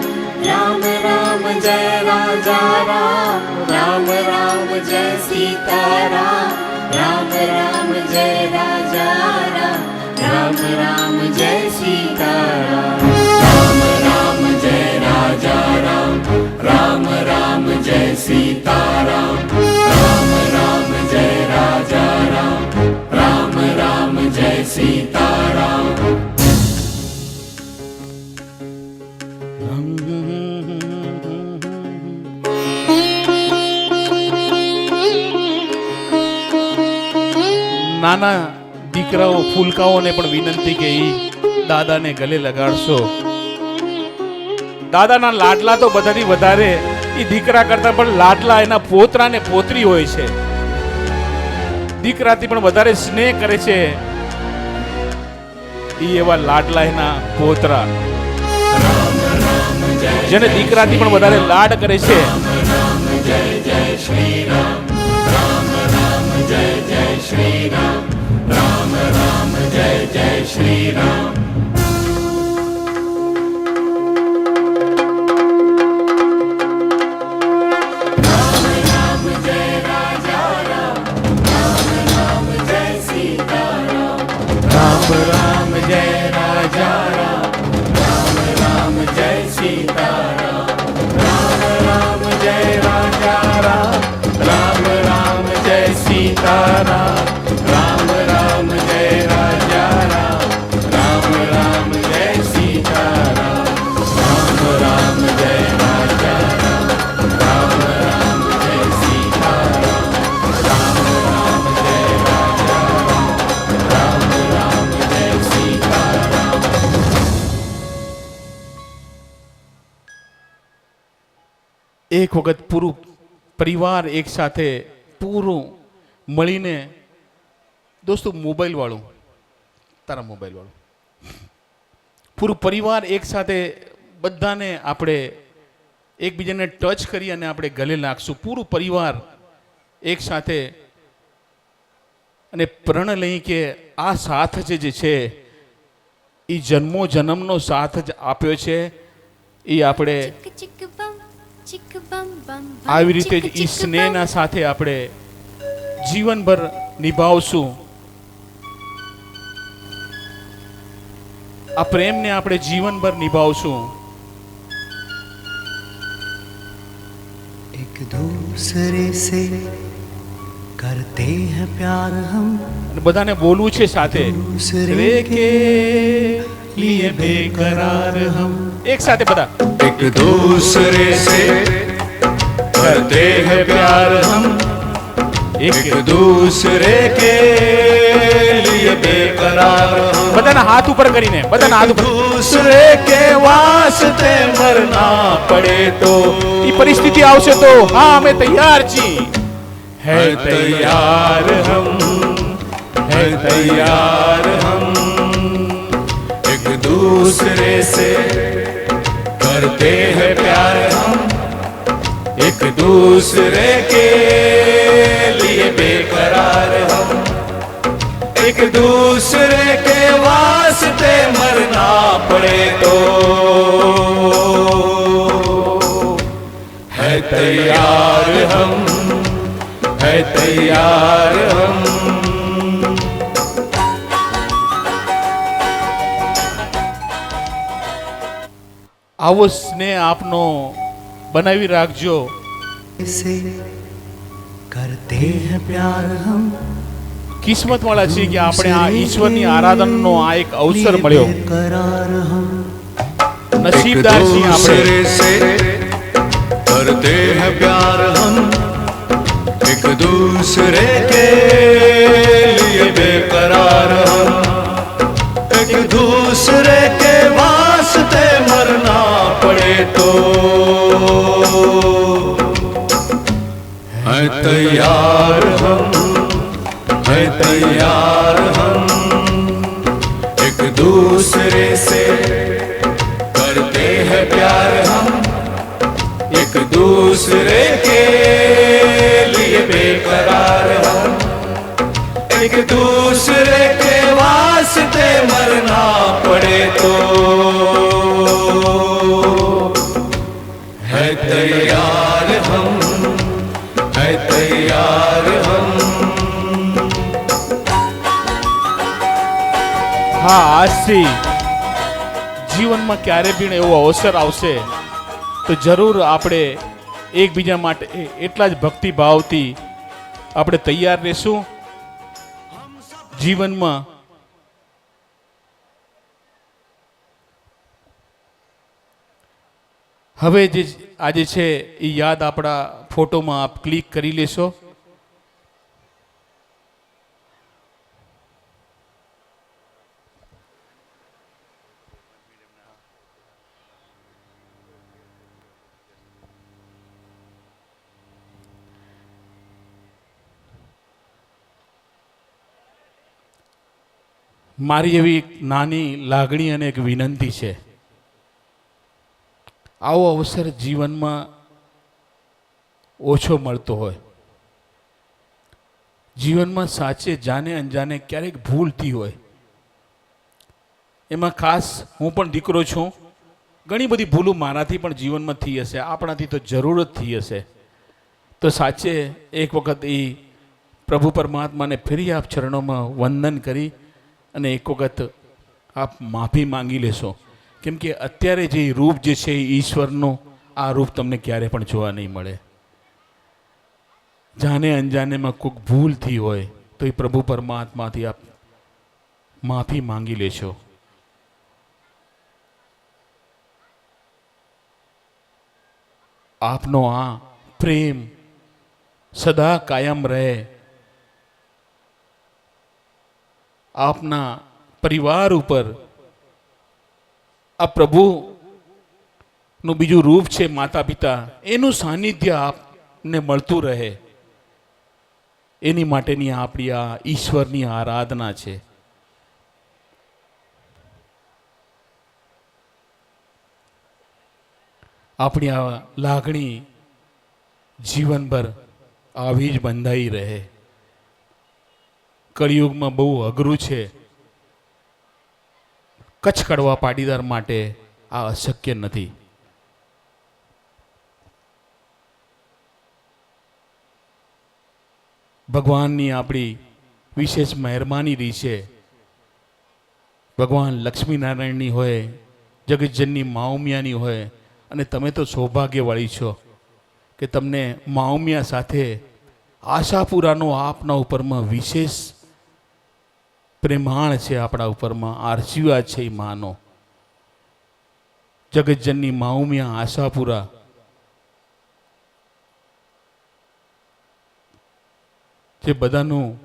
राम राम जय राजा राम, राम राम जय सीता राम, राम राम जय राजा राम, राम राम जय सीता राम, राम राम जय राजा राम, राम राम जय सीता राम, राम राम जय राजा राम, राम राम जय सीता राम.
નાના દીકરાઓ ફૂલકાઓને પણ વિનંતી કે ઈ દાદાને ગલે લગાડશો. દાદાના લાડલા તો બધાથી વધારે એ દીકરા કરતા પણ લાડલા એના પોતરા ને પોતરી હોય છે. દીકરાથી પણ વધારે સ્નેહ કરે છે ઈ એવા લાડલા એના પોતરા, જેને દીકરાથી પણ વધારે લાડ કરે છે.
जय जय श्री राम, राम राम जय जय श्री राम, राम राम जय जय श्री राम. राम राम जय राजा राम, राम राम जय सीता राम, राम राम जय राजा राम, राम राम जय सीता राम, राम राम जय राजा राम, राम राम जय सीता राम, राम राम जय राजा राम, राम राम जय सीता राम, राम राम जय राजा राम, राम राम जय सीता राम, राम राम जय राजा राम, राम राम जय सीता राम.
એક વખત પૂરું પરિવાર એક સાથે પૂરું મળીને, દોસ્તો મોબાઈલ વાળું, તારા મોબાઈલ વાળું, પૂરું પરિવાર એક સાથે બધાને આપણે એકબીજાને ટચ કરી અને આપણે ગલે લાગશું. પૂરું પરિવાર એક સાથે અને પ્રણ લઈ કે આ સાથ જે છે એ જન્મો જન્મનો સાથ જ આપ્યો છે. એ આપણે
चिक बम चिक बम बम बम,
આવી રીતે જ
चिक
ઈ
चिक
સ્નેહના સાથે આપણે જીવનભર નિભાવશું. આ પ્રેમને આપણે જીવનભર નિભાવશું.
एक दूसरे से करते हैं प्यार हम,
અને બધાને બોલવું છે સાથે,
दूसरे
રે કે લીએ બેકરાર હમ. એક સાથે બધા,
एक दूसरे से करते हैं प्यार हम, एक दूसरे के लिए बेकरार हम,
બધાના હાથ ઉપર કરીને, બધાના હાથ ઉપર.
दूसरे के वास्ते मरना पड़े तो
એ પરિસ્થિતિ આવશે તો હા અમે તૈયાર છીએ.
है तैयार हम, है तैयार हम, एक दूसरे से करते हैं प्यार हम, एक दूसरे के लिए बेकरार हम, एक दूसरे के वास्ते मरना पड़े तो है तैयार हम, है तैयार हम.
આવો સ્નેહ આપનો બનાવી રાખજો.
से करते हैं प्यार हम,
કિસ્મત વાળા છીએ કે આપણે આ ઈશ્વરની આરાધનનો આ એક અવસર મળ્યો.
बेकरार हम,
નસીબદાર છીએ આપણે
दूसरे से करते हैं प्यार हम एक दूसरे के लिए बेकरार हम एक दूसरे के वास्ते मरना पड़े तो है तैयार हम एक दूसरे से करते हैं प्यार हम एक दूसरे के लिए बेकरार हम एक दूसरे के वास्ते मरना पड़े तो है तैयार हम
હા આજથી જીવનમાં ક્યારે પણ એવો અવસર આવશે તો જરૂર આપણે એકબીજા માટે એટલા જ ભક્તિભાવથી આપણે તૈયાર રહેશું જીવનમાં હવે જે આજે છે એ યાદ આપણા ફોટોમાં આપ ક્લિક કરી લેશો મારી એવી એક નાની લાગણી અને એક વિનંતી છે આવો અવસર જીવનમાં ઓછો મળતો હોય જીવનમાં સાચે જાને અંજાને ક્યારેક ભૂલ થઈ હોય એમાં ખાસ હું પણ દીકરો છું ઘણી બધી ભૂલો મારાથી પણ જીવનમાં થઈ હશે આપણાથી તો જરૂર જ થઈ હશે તો સાચે એક વખત એ પ્રભુ પરમાત્માને ફરી આપ ચરણોમાં વંદન કરી અને એક વખત આપ માફી માંગી લેશો કેમ કે અત્યારે જે રૂપ જે છે ઈશ્વરનું આ રૂપ તમને ક્યારે પણ જોવા નહીં મળે જાને અંજાનેમાં કોઈક ભૂલ થઈ હોય તો એ પ્રભુ પરમાત્માથી આપ માફી માંગી લેશો આપનો આ પ્રેમ સદા કાયમ રહે આપના પરિવાર ઉપર આ પ્રભુનું બીજું રૂપ છે માતા પિતા એનું સાનિધ્ય આપને મળતું રહે એની માટેની આપણી આ ઈશ્વરની આરાધના છે આપણી આ લાગણી જીવનભર આવી જ બંધાઈ રહે કળિયુગમાં બહુ અઘરું છે કચ્છ કડવા પાટીદાર માટે આ અશક્ય નથી ભગવાનની આપણી વિશેષ મહેરબાની રહી છે ભગવાન લક્ષ્મીનારાયણની હોય જગતજનની માઉમિયાની હોય અને તમે તો સૌભાગ્યવાળી છો કે તમને માઉમિયા સાથે આશાપુરાનો આપના ઉપરમાં વિશેષ પ્રેમાણ છે આપણા ઉપરમાં આશીર્વાદ છે એ માનો જગતજનની માઉમિયા આશાપુરા જે બધાનું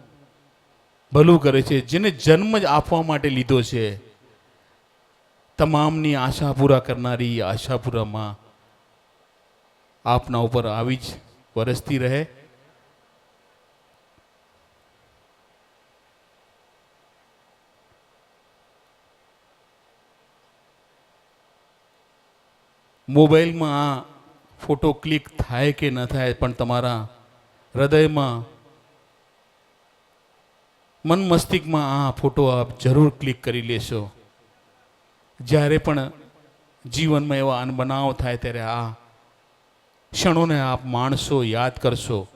ભલું કરે છે જેને જન્મ જ આપવા માટે લીધો છે તમામની આશા પૂરા કરનારી આશાપુરામાં આપના ઉપર આવી જ વરસતી રહે મોબાઈલમાં આ ફોટો ક્લિક થાય કે ન થાય પણ તમારા હૃદયમાં મન મસ્તિષ્કમાં આ ફોટો આપ જરૂર ક્લિક કરી લેશો જ્યારે પણ જીવનમાં એવા અનબનાવ થાય ત્યારે આ ક્ષણોને આપ માણસો યાદ કરશો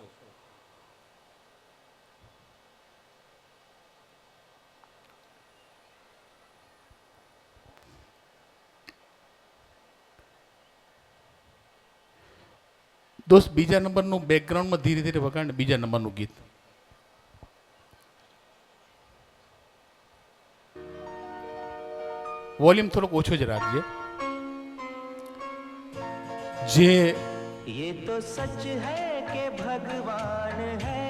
દોસ્ત બીજા નંબરનું બેકગ્રાઉન્ડમાં ધીરે ધીરે વગાડ બીજા નંબરનું ગીત વોલ્યુમ થોડોક ઓછો જ રાખજે જે
ये तो सच है कि भगवान है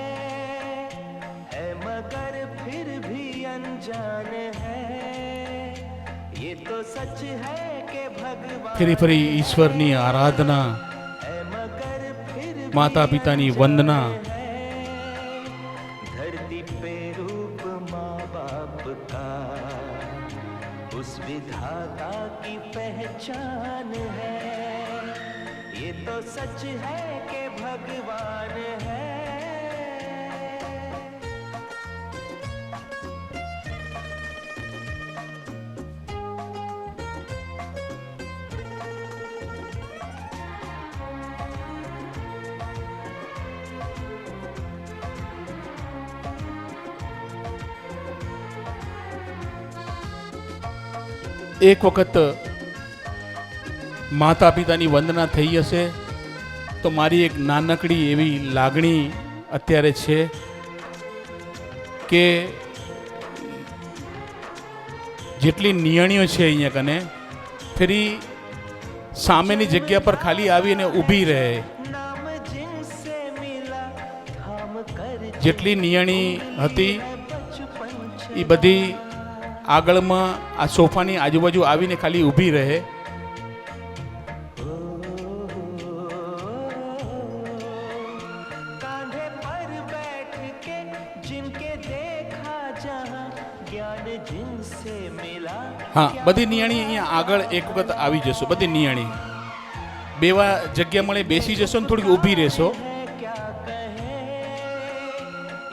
मगर फिर भी अनजान है ये तो सच है कि भगवान
ફરી ફરી ઈશ્વરની આરાધના,
है मगर फिर भी
માતા પિતાની વંદના,
धरती पे रूप माँ बाप का उस विधाता की पहचान है ये तो सच है कि भगवान है
એક વખત માતા પિતાની વંદના થઈ હશે તો મારી એક નાનકડી એવી લાગણી અત્યારે છે કે જેટલી નિયણીઓ છે અહીંયા કને ફરી સામેની જગ્યા પર ખાલી આવીને ઊભી રહે.
नाम जिनसे मिला थाम कर
જેટલી નિયણી હતી
बचपन
એ બધી આગળમાં આ સોફાની આજુબાજુ આવીને ખાલી ઊભી રહે.
कांधे पर बैठ के जिनके देखा जहां ज्ञान जिनसे मिला
હા, બધી નિયણી અહીંયા આગળ એક વખત આવી જશો. બધી નિયણી બેવા જગ્યા મળે બેસી જશો ને થોડી ઊભી રહેશો.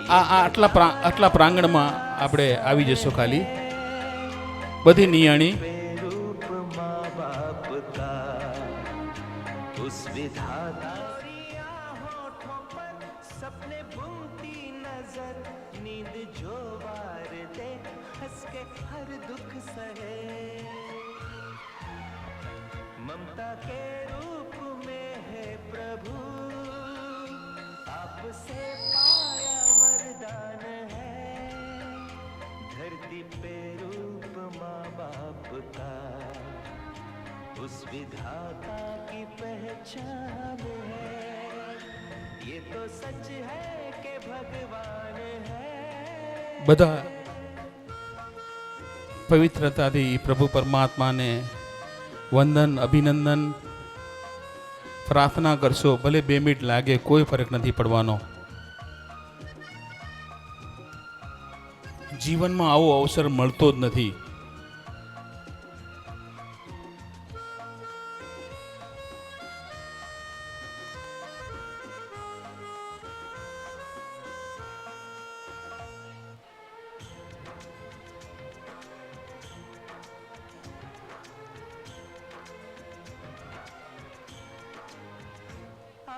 આટલા પ્રાંગણમાં આપણે આવી જશો ખાલી બધી નિયણી.
रूप माँ बाप का उस विधाता होठों पर सपने बुनती नजर नींद जो वार दे हंस के हर दुख सहे ममता के रूप में है प्रभु आपसे पाया वरदान है धरती पे रूप माँ बाप का उस विधाता की पहचान है ये तो सच है कि भगवान है
બધા પવિત્રતાથી પ્રભુ પરમાત્માને વંદન અભિનંદન પ્રાર્થના કરશો. ભલે 2 મિનિટ લાગે, કોઈ ફરક નથી પડવાનો. જીવનમાં આવો અવસર મળતો જ નથી.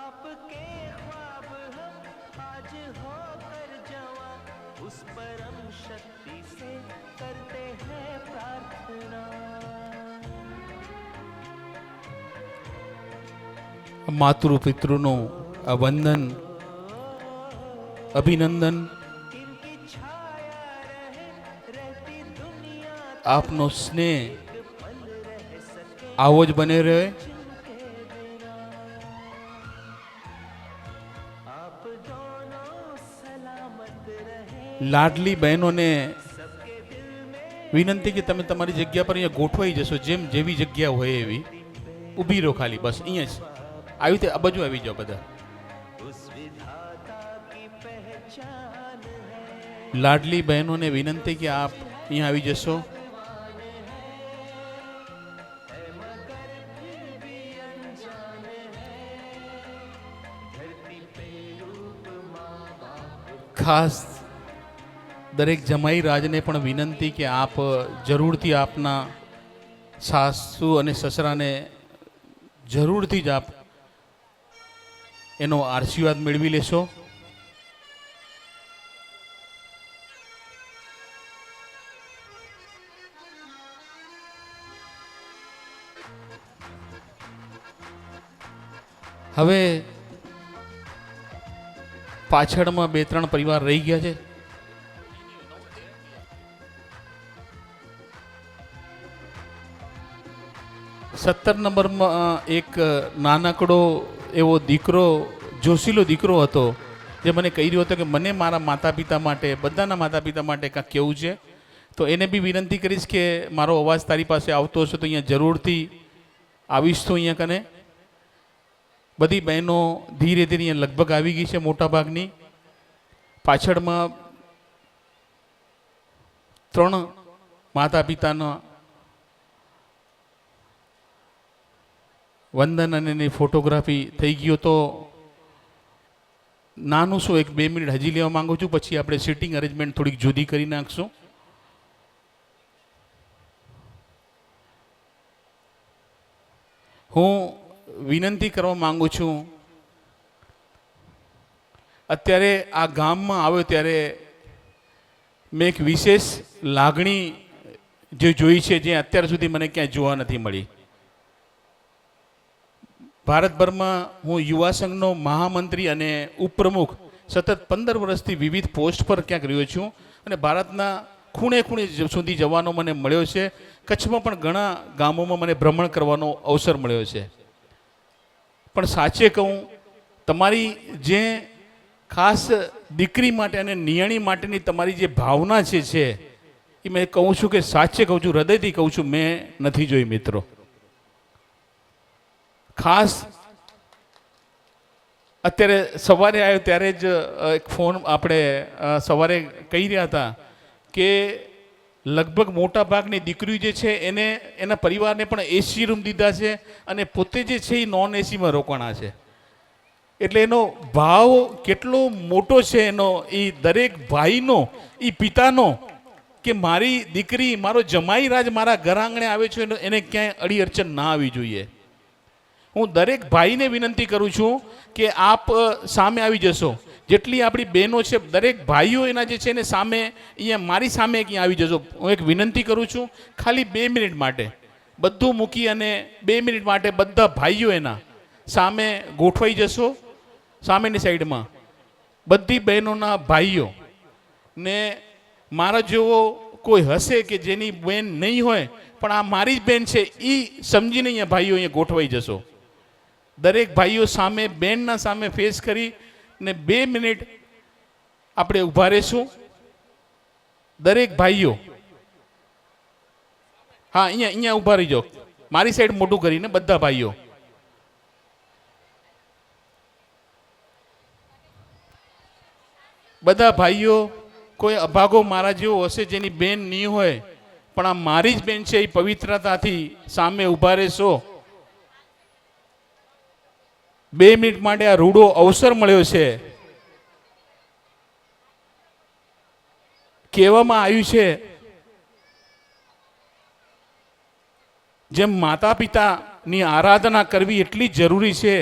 आपके ख्वाब हम आज होकर जवां उस परम शक्ति से करते हैं प्रार्थना
માતૃ પિતૃનું આ વંદન અભિનંદન
इनकी छाया रहे रहती दुनिया
આપનો સ્નેહ આવો જ બને રહે.
आप दोनों सलामत रहे
લાડલી બહેનોને વિનંતી કે તમે તમારી જગ્યા પર અહીંયા ગોઠવાઈ જશો. જેમ જેવી જગ્યા હોય એવી ઊભી રહો ખાલી. બસ અહીંયા જ આવી રીતે આ બાજુ આવી જાઓ બધા.
उस विधाता की पहचान है
લાડલી બહેનોને વિનંતી કે આપ અહીંયા આવી જશો. ખાસ દરેક જમાઈ રાજને પણ વિનંતી કે આપ જરૂરથી આપના સાસુ અને સસરાને જરૂરથી જ આપ એનો આશીર્વાદ મેળવી લેશો. હવે પાછળમાં 2-3 પરિવાર રહી ગયા છે. 17 નંબરમાં એક નાનકડો એવો દીકરો, જોશીલો દીકરો હતો, જે મને કહી રહ્યો હતો કે મને મારા માતા પિતા માટે, બધાના માતા પિતા માટે કાંઈક કહેવું છે. તો એને બી વિનંતી કરીશ કે મારો અવાજ તારી પાસે આવતો હશે તો અહીંયા જરૂરથી આવીશ તું અહીંયા કને. બધી બહેનો ધીરે ધીરે અહીંયા લગભગ આવી ગઈ છે મોટાભાગની. પાછળમાં 3 માતા પિતાના વંદન અને એની ફોટોગ્રાફી થઈ ગયો. તો નાનું શું 1-2 મિનિટ હજી લેવા માંગુ છું, પછી આપણે સિટિંગ અરેન્જમેન્ટ થોડીક જુદી કરી નાખશું. હું વિનંતી કરવા માંગુ છું, અત્યારે આ ગામમાં આવ્યો ત્યારે મેં એક વિશેષ લાગણી જે જોઈ છે, જે અત્યાર સુધી મને ક્યાંય જોવા નથી મળી. ભારતભરમાં હું યુવા સંઘનો મહામંત્રી અને ઉપપ્રમુખ સતત 15 વર્ષથી વિવિધ પોસ્ટ પર ક્યાંક રહ્યો છું અને ભારતના ખૂણે ખૂણે સુધી જવાનો મને મળ્યો છે. કચ્છમાં પણ ઘણા ગામોમાં મને ભ્રમણ કરવાનો અવસર મળ્યો છે. પણ સાચે કહું, તમારી જે ખાસ દીકરી માટે અને નિયણી માટેની તમારી જે ભાવના છે એ મેં કહું છું કે સાચે કહું છું, હૃદયથી કહું છું, મેં નથી જોઈ મિત્રો. ખાસ અત્યારે સવારે આવ્યો ત્યારે જ એક ફોન આપણે સવારે કહી રહ્યા હતા કે લગભગ મોટા ભાગની દીકરીઓ જે છે એને એના પરિવારને પણ એસી રૂમ દીધા છે અને પોતે જે છે એ નોન એસીમાં રોકાણા છે. એટલે એનો ભાવ કેટલો મોટો છે એનો, એ દરેક ભાઈનો, એ પિતાનો, કે મારી દીકરી, મારો જમાઈ રાજ મારા ઘર આંગણે આવે છે, એને ક્યાંય અડી અડચણ ના આવી જોઈએ. હું દરેક ભાઈને વિનંતી કરું છું કે આપ સામે આવી જશો. જેટલી આપણી બહેનો છે, દરેક ભાઈઓ એના જે છે એને સામે અહીંયા મારી સામે ક્યાં આવી જશો. હું એક વિનંતી કરું છું, ખાલી 2 મિનિટ માટે બધું મૂકી અને 2 મિનિટ માટે બધા ભાઈઓ એના સામે ગોઠવાઈ જશો. સામેની સાઈડમાં બધી બહેનોના ભાઈઓ ને મારા જેવો કોઈ હશે કે જેની બહેન નહીં હોય પણ આ મારી જ બહેન છે, એ સમજીને અહીંયા ભાઈઓ અહીંયા ગોઠવાઈ જશો. દરેક ભાઈઓ સામે, બેનના સામે ફેસ કરી ને 2 મિનિટ આપણે ઊભા રહીશું. દરેક ભાઈઓ હા અહીંયા ઊભા રહી જાઓ, મારી સાઈડ મોટું કરીને બધા ભાઈઓ. બધા ભાઈઓ, કોઈ અભાગો મારા જેવો હશે જેની બેન નહીં હોય પણ આ મારી જ બેન છે, એ પવિત્રતાથી સામે ઊભા રહેશો. 2 મિનિટ માટે આ રૂડો અવસર મળ્યો છે. કહેવામાં આવ્યું છે જેમ માતા પિતાની આરાધના કરવી એટલી જરૂરી છે,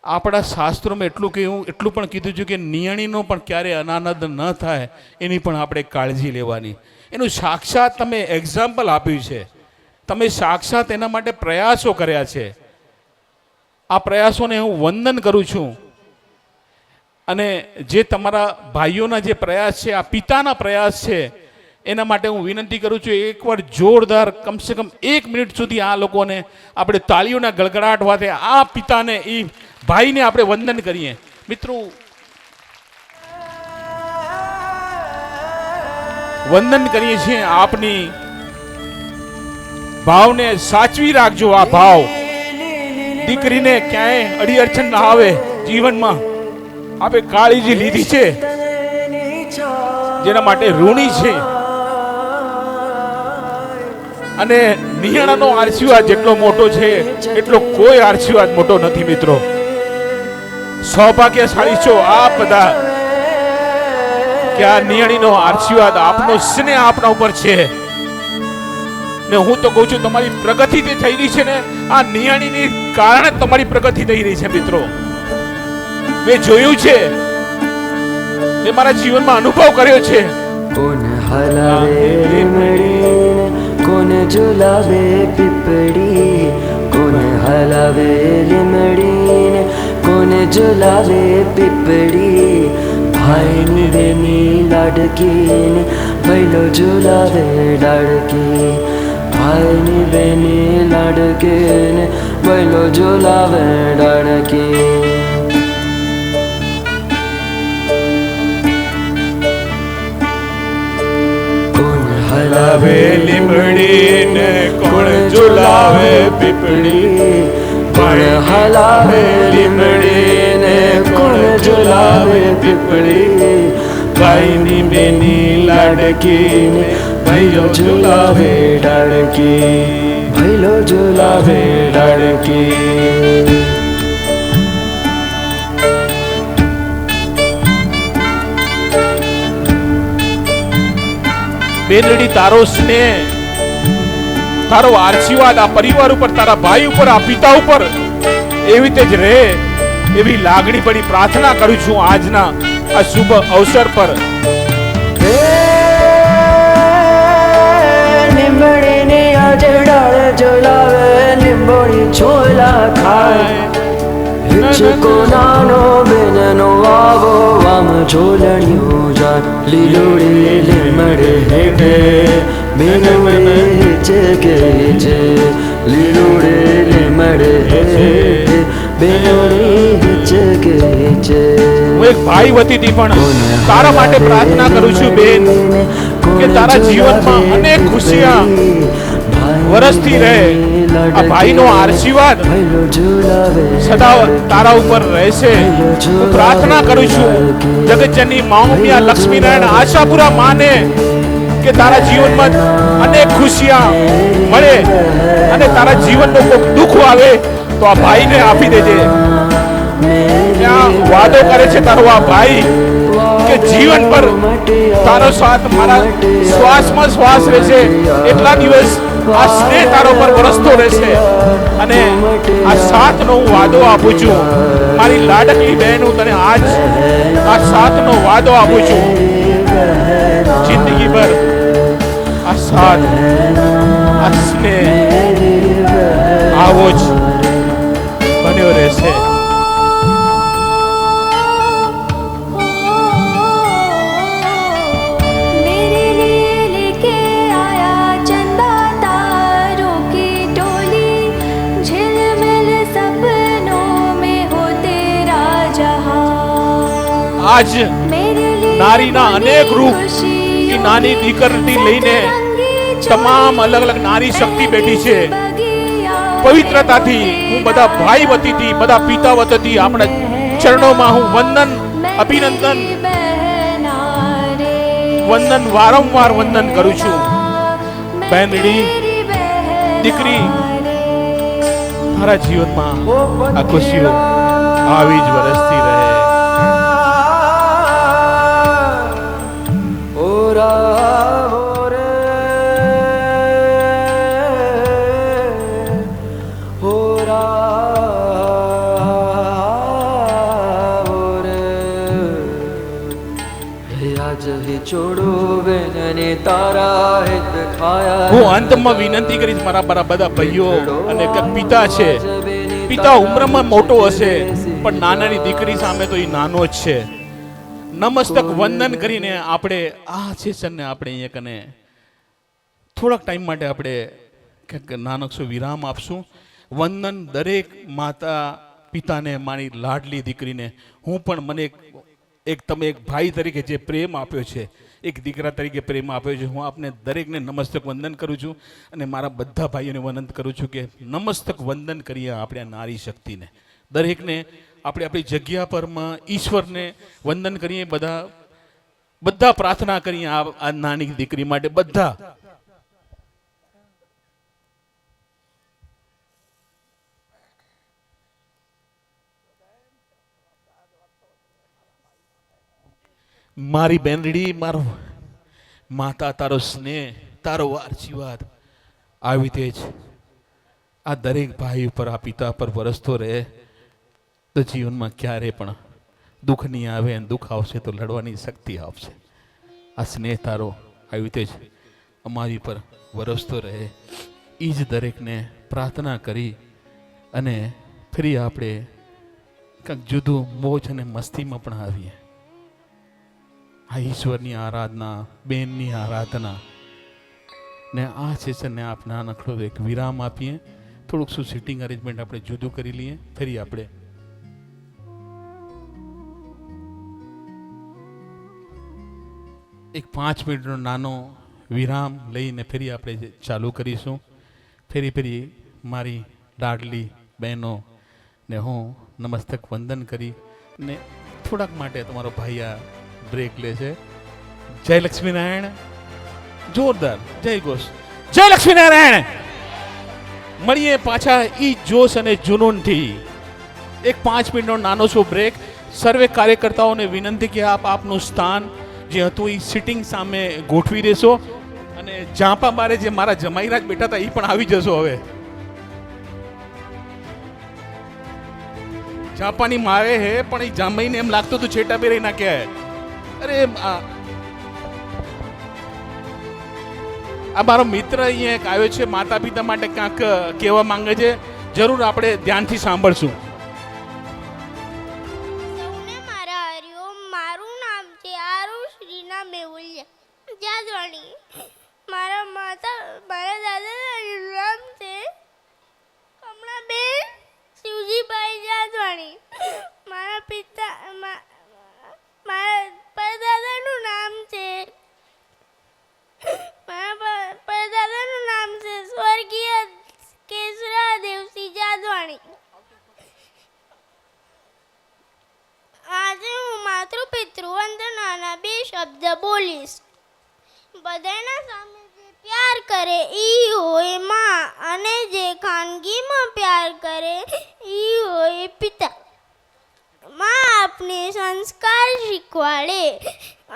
આપણા શાસ્ત્રોમાં એટલું પણ કીધું છે કે નિયણીનો પણ ક્યારે અનાનંદ ન થાય એની પણ આપણે કાળજી લેવાની. એનું સાક્ષાત તમે એક્ઝામ્પલ આપ્યું છે, તમે સાક્ષાત એના માટે પ્રયાસો કર્યા છે. આ પ્રયાસોને હું વંદન કરું છું. અને જે તમારા ભાઈઓના જે પ્રયાસ છે, આ પિતાના પ્રયાસ છે, એના માટે હું વિનંતી કરું છું, એકવાર જોરદાર કમસે કમ 1 મિનિટ સુધી આ લોકોને આપણે તાળીઓના ગળગડાટ વાતે આ પિતાને, એ ભાઈને આપણે વંદન કરીએ. મિત્રો, વંદન કરીએ છીએ આપની ભાવને સાચવી રાખજો. આ ભાવ દીકરીને ક્યાંય અડી અડચણ ના આવે જીવનમાં. આપણે કાળજી લીધી છે જેના માટે ઋણી છે. અને નિયણાનો આશીર્વાદ જેટલો મોટો છે એટલો કોઈ આશીર્વાદ મોટો નથી મિત્રો. સૌભાગ્યશાળી છો આપ બધા કે આ નિયણીનો આશીર્વાદ, આપનો સ્નેહ આપણા ઉપર છે. ને હું તો કહું છું, તમારી પ્રગતિ જે થઈ રહી છે ને, આ નિયણીની કારણે તમારી પ્રગતિ થઈ રહી છે મિત્રો. મેં જોયું છે, મેં મારા જીવનમાં અનુભવ કર્યો છે.
કોણ હલાવે લીમડી, કોણ ઝુલાવે પીપળી, કોણ હલાવે લીમડી, કોણ ઝુલાવે પીપળી. ભાઈની બેની લાડકી, ભૈલો ઝુલાવે લાડકી.
ભાઈની બેની લાડકીને વૈલો ઝુલાવે ડાળકી.
હલાવે લીમડી ને કોણ ઝુલાવે પીપળી.
કોણ હલાવે લીમડી ને કોણ ઝુલાવે પીપળી.
ભાઈની બેની લાડકી ને ભાઈઓ
ઝુલાવે ડાળકી, ભૈલો ઝુલાવે ડાળકી.
બેનડી તારો સ્નેહ, તારો આશીર્વાદ આ પરિવાર ઉપર, તારા ભાઈ ઉપર, આ પિતા ઉપર એવી રીતે જ રહે એવી લાગણી પડી પ્રાર્થના કરું છું આજના આ શુભ અવસર પર.
લીંબડીની આજે ડાળ ઝુલાવે, લીંબડી છોલા ખાય. હિચકો નાનો બેનનો આવો, આમ ઝોલણિયું જાય. લીલોડી લીમડે હેઠે બેનવડે હિચકે હિચે. લીલોડે લીમડે હેઠે બેનવડી હિચકે હિચે.
હું એક ભાઈ વતીથી પણ તારા માટે પ્રાર્થના કરું છું બેન, કે તારા જીવનમાં અનેક ખુશિયા વરસતી રહે. આ ભાઈનો આશીર્વાદ સદા તારા ઉપર રહેશે. હું પ્રાર્થના કરું છું જગતજનની મા લક્ષ્મીનારાયણ આશાપુરા માને કે તારા જીવનમાં અનેક ખુશિયા મળે અને તારા જીવનનો કોઈ દુઃખ આવે તો આ ભાઈને આપી દેજે. ત્યાં વાદો કરે છે તારો આ ભાઈ કે જીવન પર તારો સાથ મારા શ્વાસમાં શ્વાસ રહેશે. એટલા દિવસ આ સ્નેહ તારો પર વરસતો રહેશે અને આ સાથનો હું વાદો આપું છું. મારી લાડકલી બહેન, હું તને આજ આ સાથનો વાદો આપું છું. જિંદગી ભર આ સાથ, આ સ્નેહ આવો જ બન્યો રહેશે.
मेरे लिए लेके आया चंदा तारों की टोली, झिलमिल सपनों में हो तेरा जहां.
આજ
मेरे लिए
નારીના અનેક રૂપ,
खुशियों
કે નાની દીકરીથી લઈને
रंगी
તમામ અલગ અલગ નારી શક્તિ બેઠી છે.
बगिया
પવિત્રતાથી હું બધા ભાઈ વતીથી, બધા પિતા વતીથી આપણા ચરણોમાં હું વંદન, અભિનંદન, વંદન વારંવાર વંદન કરું છું. બહેનડી, દીકરી, તારા જીવનમાં આ ખુશીઓ આવી જ વરસતી રહે. હું અંતમાં વિનંતી કરીશ મારા બધા ભાઈઓ અને પિતા છે. પિતા ઉંમરમાં મોટો હશે પણ નાનાની દીકરી સામે તો એ નાનો જ છે. નમસ્તક વંદન કરીને આપણે આ સેશનને આપણે અહીંયા કને થોડાક ટાઈમ માટે આપણે કંઈક નાનકસો વિરામ આપશું. વંદન દરેક માતા પિતાને, મારી લાડલી દીકરીને હું પણ મને એક તમે એક ભાઈ તરીકે જે પ્રેમ આપ્યો છે, એક દીકરા તરીકે પ્રેમ આપ્યો છે, હું આપને દરેકને નમસ્તક વંદન કરું છું અને મારા બધા ભાઈઓને વંદન કરું છું કે નમસ્તક વંદન કરીએ આપણે આ નારી શક્તિને. દરેકને આપણે આપણી જગ્યા પરમાં ઈશ્વરને વંદન કરીએ. બધા પ્રાર્થના કરીએ આ નાની દીકરી માટે. બધા મારી બેનડી, મારો માતા, તારો સ્નેહ, તારો આશીર્વાદ આવી રીતે જ આ દરેક ભાઈ ઉપર, આ પિતા પર વરસતો રહે તો જીવનમાં ક્યારે પણ દુઃખ નહીં આવે. અને દુઃખ આવશે તો લડવાની શક્તિ આવશે. આ સ્નેહ તારો આવી રીતે જ અમારી પર વરસતો રહે એ જ દરેકને પ્રાર્થના કરી અને ફરી આપણે કંઈક જુદું મોજ અને મસ્તીમાં પણ આવીએ. આ ઈશ્વરની આરાધના, બેનની આરાધના, ને આ સેશનને આપ નાનકડો એક વિરામ આપીએ, થોડુંક શું સિટિંગ અરેન્જમેન્ટ આપણે જુદું કરી લઈએ, ફરી આપણે એક 5 મિનિટનો નાનો વિરામ લઈને ફરી આપણે ચાલુ કરીશું. ફરી મારી લાડલી બહેનો ને હું નમસ્તક વંદન કરી ને થોડાક માટે તમારો ભાઈ આ બ્રેક લે છે. જય લક્ષ્મીનારાયણ, જોરદાર જય ઘોષ, જય લક્ષ્મીનારાયણ. મળીએ પાછા ઈ જોશ અને જુનૂનથી. એક 5 મિનિટનો નાનો છો બ્રેક. સર્વે કાર્યકર્તાઓને વિનંતી કે આપ આપનું સ્થાન જે હતું એ સિટિંગ સામે ગોઠવી દેશો અને જાપા બારે જે મારા જમાઈરાજ બેઠા હતા એ પણ આવી જશો. હવે જાપાની મારે હે પણ એ જામાઈને એમ લાગતું હતું છેટા બે રહી નાખ્યા. અરે આ મારો મિત્ર અહીંયા એક આવ્યો છે, માતા પિતા માટે ક્યાંક કહેવા માંગે છે. જરૂર આપણે ધ્યાનથી સાંભળશું.
સૌને મારા હરિઓ. મારું નામ છે આરુષ રીના મેહુલિયા જાદવાણી. મારા દાદાનું નામ છે કમળાબેન શિવજીભાઈ જાદવાણી. મારા પરદાદાનું નામ છે સ્વર્ગીય કેશરા દેવસિંહ જાદવાણી. આજે હું માતૃપિતૃ વંદનાના 2 શબ્દ બોલીશ. બધાના સામે જે પ્યાર કરે ઈ હોય માં, અને જે ખાનગીમાં પ્યાર કરે ઈ હોય પિતા. માં આપને સંસ્કાર શીખવાડે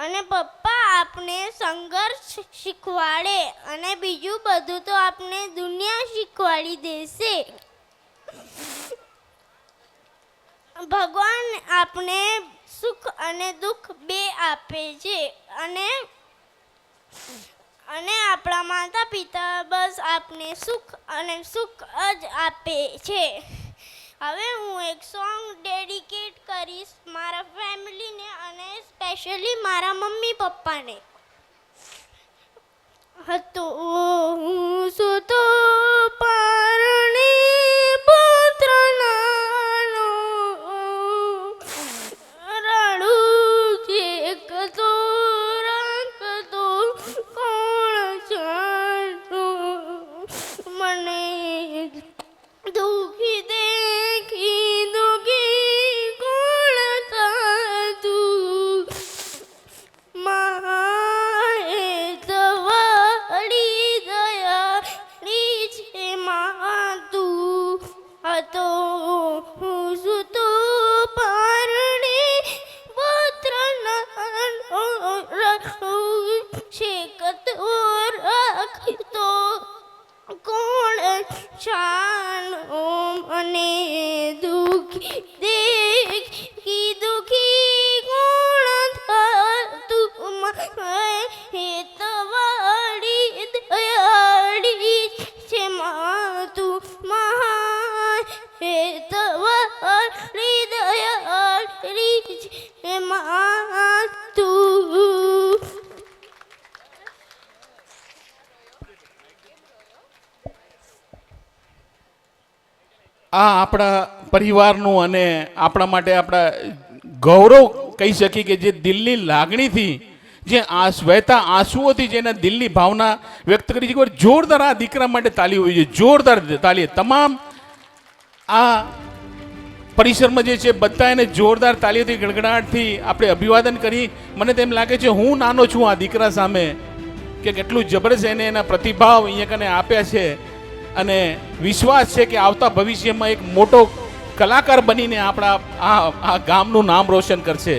અને પપ્પા આપને સંઘર્ષ શીખવાડે, અને બીજું બધું તો આપને દુનિયા શીખવાડી દેશે. ભગવાન આપને સુખ અને દુઃખ બે આપે છે, અને આપણા માતા પિતા બસ આપને સુખ જ આપે છે. હવે હું એક સોંગ ડેડિકેટ કરીશ મારા ફેમિલીને અને સ્પેશિયલી મારા મમ્મી પપ્પાને. હું સુતો પરણે પુત્ર નાનો, રડું છે કતો રાખતો કોણ જાણતો, મને દુઃખી દેખી દુઃખી કોણ થતું, માએ તવાડી દયાળી છે મા તું. હતો હું સુતો પરણે પુત્ર નાનો, રડું છે કતો રાખતો કોણ જાણો, મને દુઃખી દેખી દુઃખી કોણ થતું, હે તવાડી દયાળી છે મા તું, મહાન હે તવાડી દયાળી છે મા તું.
આ આપણા પરિવારનું અને આપણા માટે આપણા ગૌરવ કહી શકીએ કે જે દિલની લાગણીથી, જે વહેતા આંસુઓથી જેના દિલની ભાવના વ્યક્ત કરી છે. જોરદાર આ દીકરા માટે તાલી હોવી જોઈએ, જોરદાર તાલી. તમામ આ પરિસરમાં જે છે બધા એને જોરદાર તાલીઓથી ગડગડાટથી આપણે અભિવાદન કરી. મને તેમ લાગે છે હું નાનો છું આ દીકરા સામે કે કેટલું જબરજસ્ત એને એના પ્રતિભાવ અહીંયા કને આપ્યા છે, અને વિશ્વાસ છે કે આવતા ભવિષ્યમાં એક મોટો કલાકાર બનીને આપણા આ ગામનું નામ રોશન કરશે.